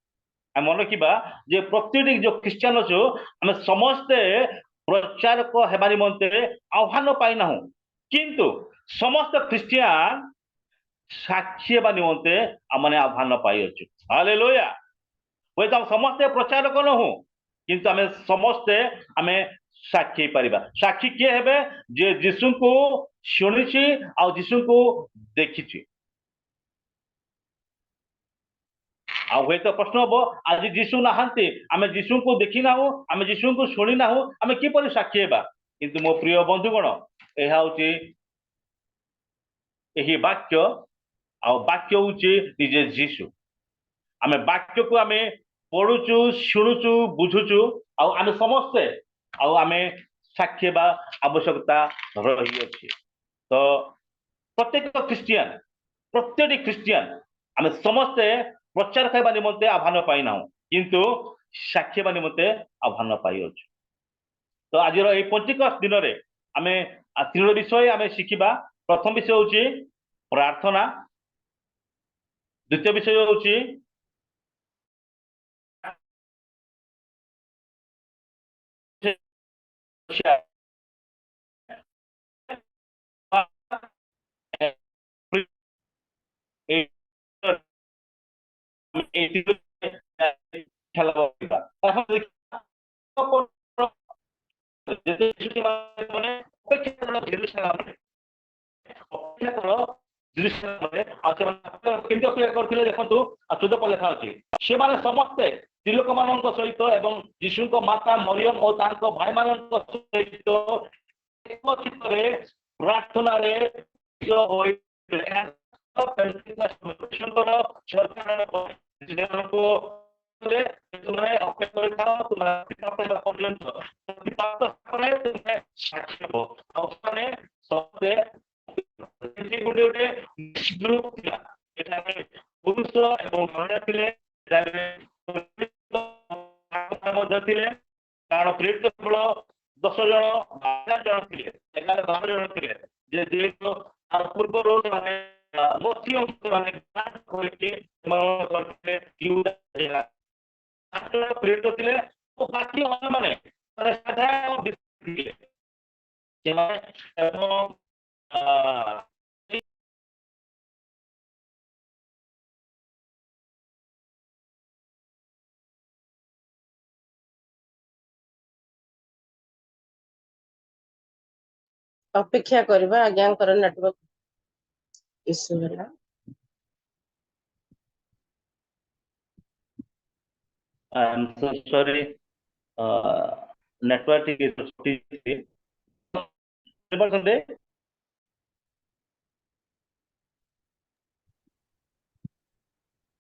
ଆମେ ମନେ ରଖିବା ଯେ ପ୍ରତିଟି ଯୋଉ ଖ୍ରୀଷ୍ଟିଆନ ଅଛୁ ଆମେ ସମସ୍ତେ ପ୍ରଚାରକ ହେବା ନିମନ୍ତେ ଆହ୍ୱାନ ପାଇନାହୁଁ, କିନ୍ତୁ ସମସ୍ତ ଖ୍ରୀଷ୍ଟିଆନ ସାକ୍ଷୀ ହେବା ନିମନ୍ତେ ଆମେ ଆହ୍ୱାନ ପାଇଅଛୁ। ହାଲେଲୁୟା। ହୁଏତ ଆମେ ସମସ୍ତେ ପ୍ରଚାରକ ନୁହଁ, କିନ୍ତୁ ଆମେ ସମସ୍ତେ ଆମେ ସାକ୍ଷୀ ହେଇପାରିବା। ସାକ୍ଷୀ କିଏ ହେବେ? ଯେ ଯୀଶୁଙ୍କୁ ଶୁଣିଛି ଆଉ ଯୀଶୁଙ୍କୁ ଦେଖିଛି। ଆଉ ହୁଏତ ପ୍ରଶ୍ନ ହବ, ଆଜି ଯୀଶୁ ନାହାନ୍ତି, ଆମେ ଯୀଶୁଙ୍କୁ ଦେଖି ନାହୁଁ, ଆମେ ଯୀଶୁଙ୍କୁ ଶୁଣି ନାହୁଁ, ଆମେ କିପରି ସାକ୍ଷୀ ହେବା? କିନ୍ତୁ ମୋ ପ୍ରିୟ ବନ୍ଧୁଗଣ, ଏହା ହଉଛି ଏହି ବାକ୍ୟ, ଆଉ ବାକ୍ୟ ହଉଛି ନିଜେ ଯୀଶୁ। ଆମେ ବାକ୍ୟକୁ ଆମେ ପଢୁଛୁ, ଶୁଣୁଛୁ, ବୁଝୁଛୁ, ଆଉ ଆମେ ସମସ୍ତେ ଆଉ ଆମେ ସାକ୍ଷୀ ହେବା ଆବଶ୍ୟକତା ରହିଅଛି। ତ ପ୍ରତ୍ୟେକ ଖ୍ରୀଷ୍ଟିଆନ, ପ୍ରତ୍ୟେକଟି ଖ୍ରୀଷ୍ଟିଆନ ଆମେ ସମସ୍ତେ ପ୍ରଚାର କରିବା ନିମନ୍ତେ ଆହ୍ୱାନ ପାଇନାହୁଁ, କିନ୍ତୁ ସାକ୍ଷୀ ହେବା ନିମନ୍ତେ ଆହ୍ୱାନ ପାଇଅଛୁ। ତ ଆଜିର ଏହି ପେଣ୍ଟିକଷ୍ଟ ଦିନରେ ଆମେ ତିନୋଟି ବିଷୟ ଆମେ ଶିଖିବା। ପ୍ରଥମ ବିଷୟ ହଉଛି ପ୍ରାର୍ଥନା, ଦ୍ୱିତୀୟ ବିଷୟ ହଉଛି ଦେଖନ୍ତୁ 14 ଲେଖା ଅଛି, ସେମାନେ ସମସ୍ତେ ସ୍ତ୍ରୀଲୋକ ମାନଙ୍କ ସହିତ ଏବଂ ଯୀଶୁଙ୍କ ମାତା ମରିୟମ ଓ ତାଙ୍କ ଭାଇମାନଙ୍କ ସହିତ ଏକତ୍ରିତରେ ପ୍ରାର୍ଥନାରେ ପୁରୁଷ ଏବଂ ମହିଳା ଥିଲେ, ଥିଲେ, କାରଣ ପ୍ରେରିତ କେବଳ 10 ଜଣ 11 ଜଣ ଥିଲେ, 12 ଜଣ ଥିଲେ, ଯେ ଯେହେତୁ ପୂର୍ବରୁ ସେମାନେ ପ୍ରେରିତ ଥିଲେ ଓ ବାକି ଅନ୍ୟମାନେ ସାଧାରଣ ଥିଲେ। ସେମାନେ ଏବଂ ଅପେକ୍ଷା କରିବା, ଆଜ୍ଞାଙ୍କର ନେଟୱାର୍କ ଇସ୍ୟୁ ହେଲା। ସରି, ନେଟୱାର୍କ ଟିକେ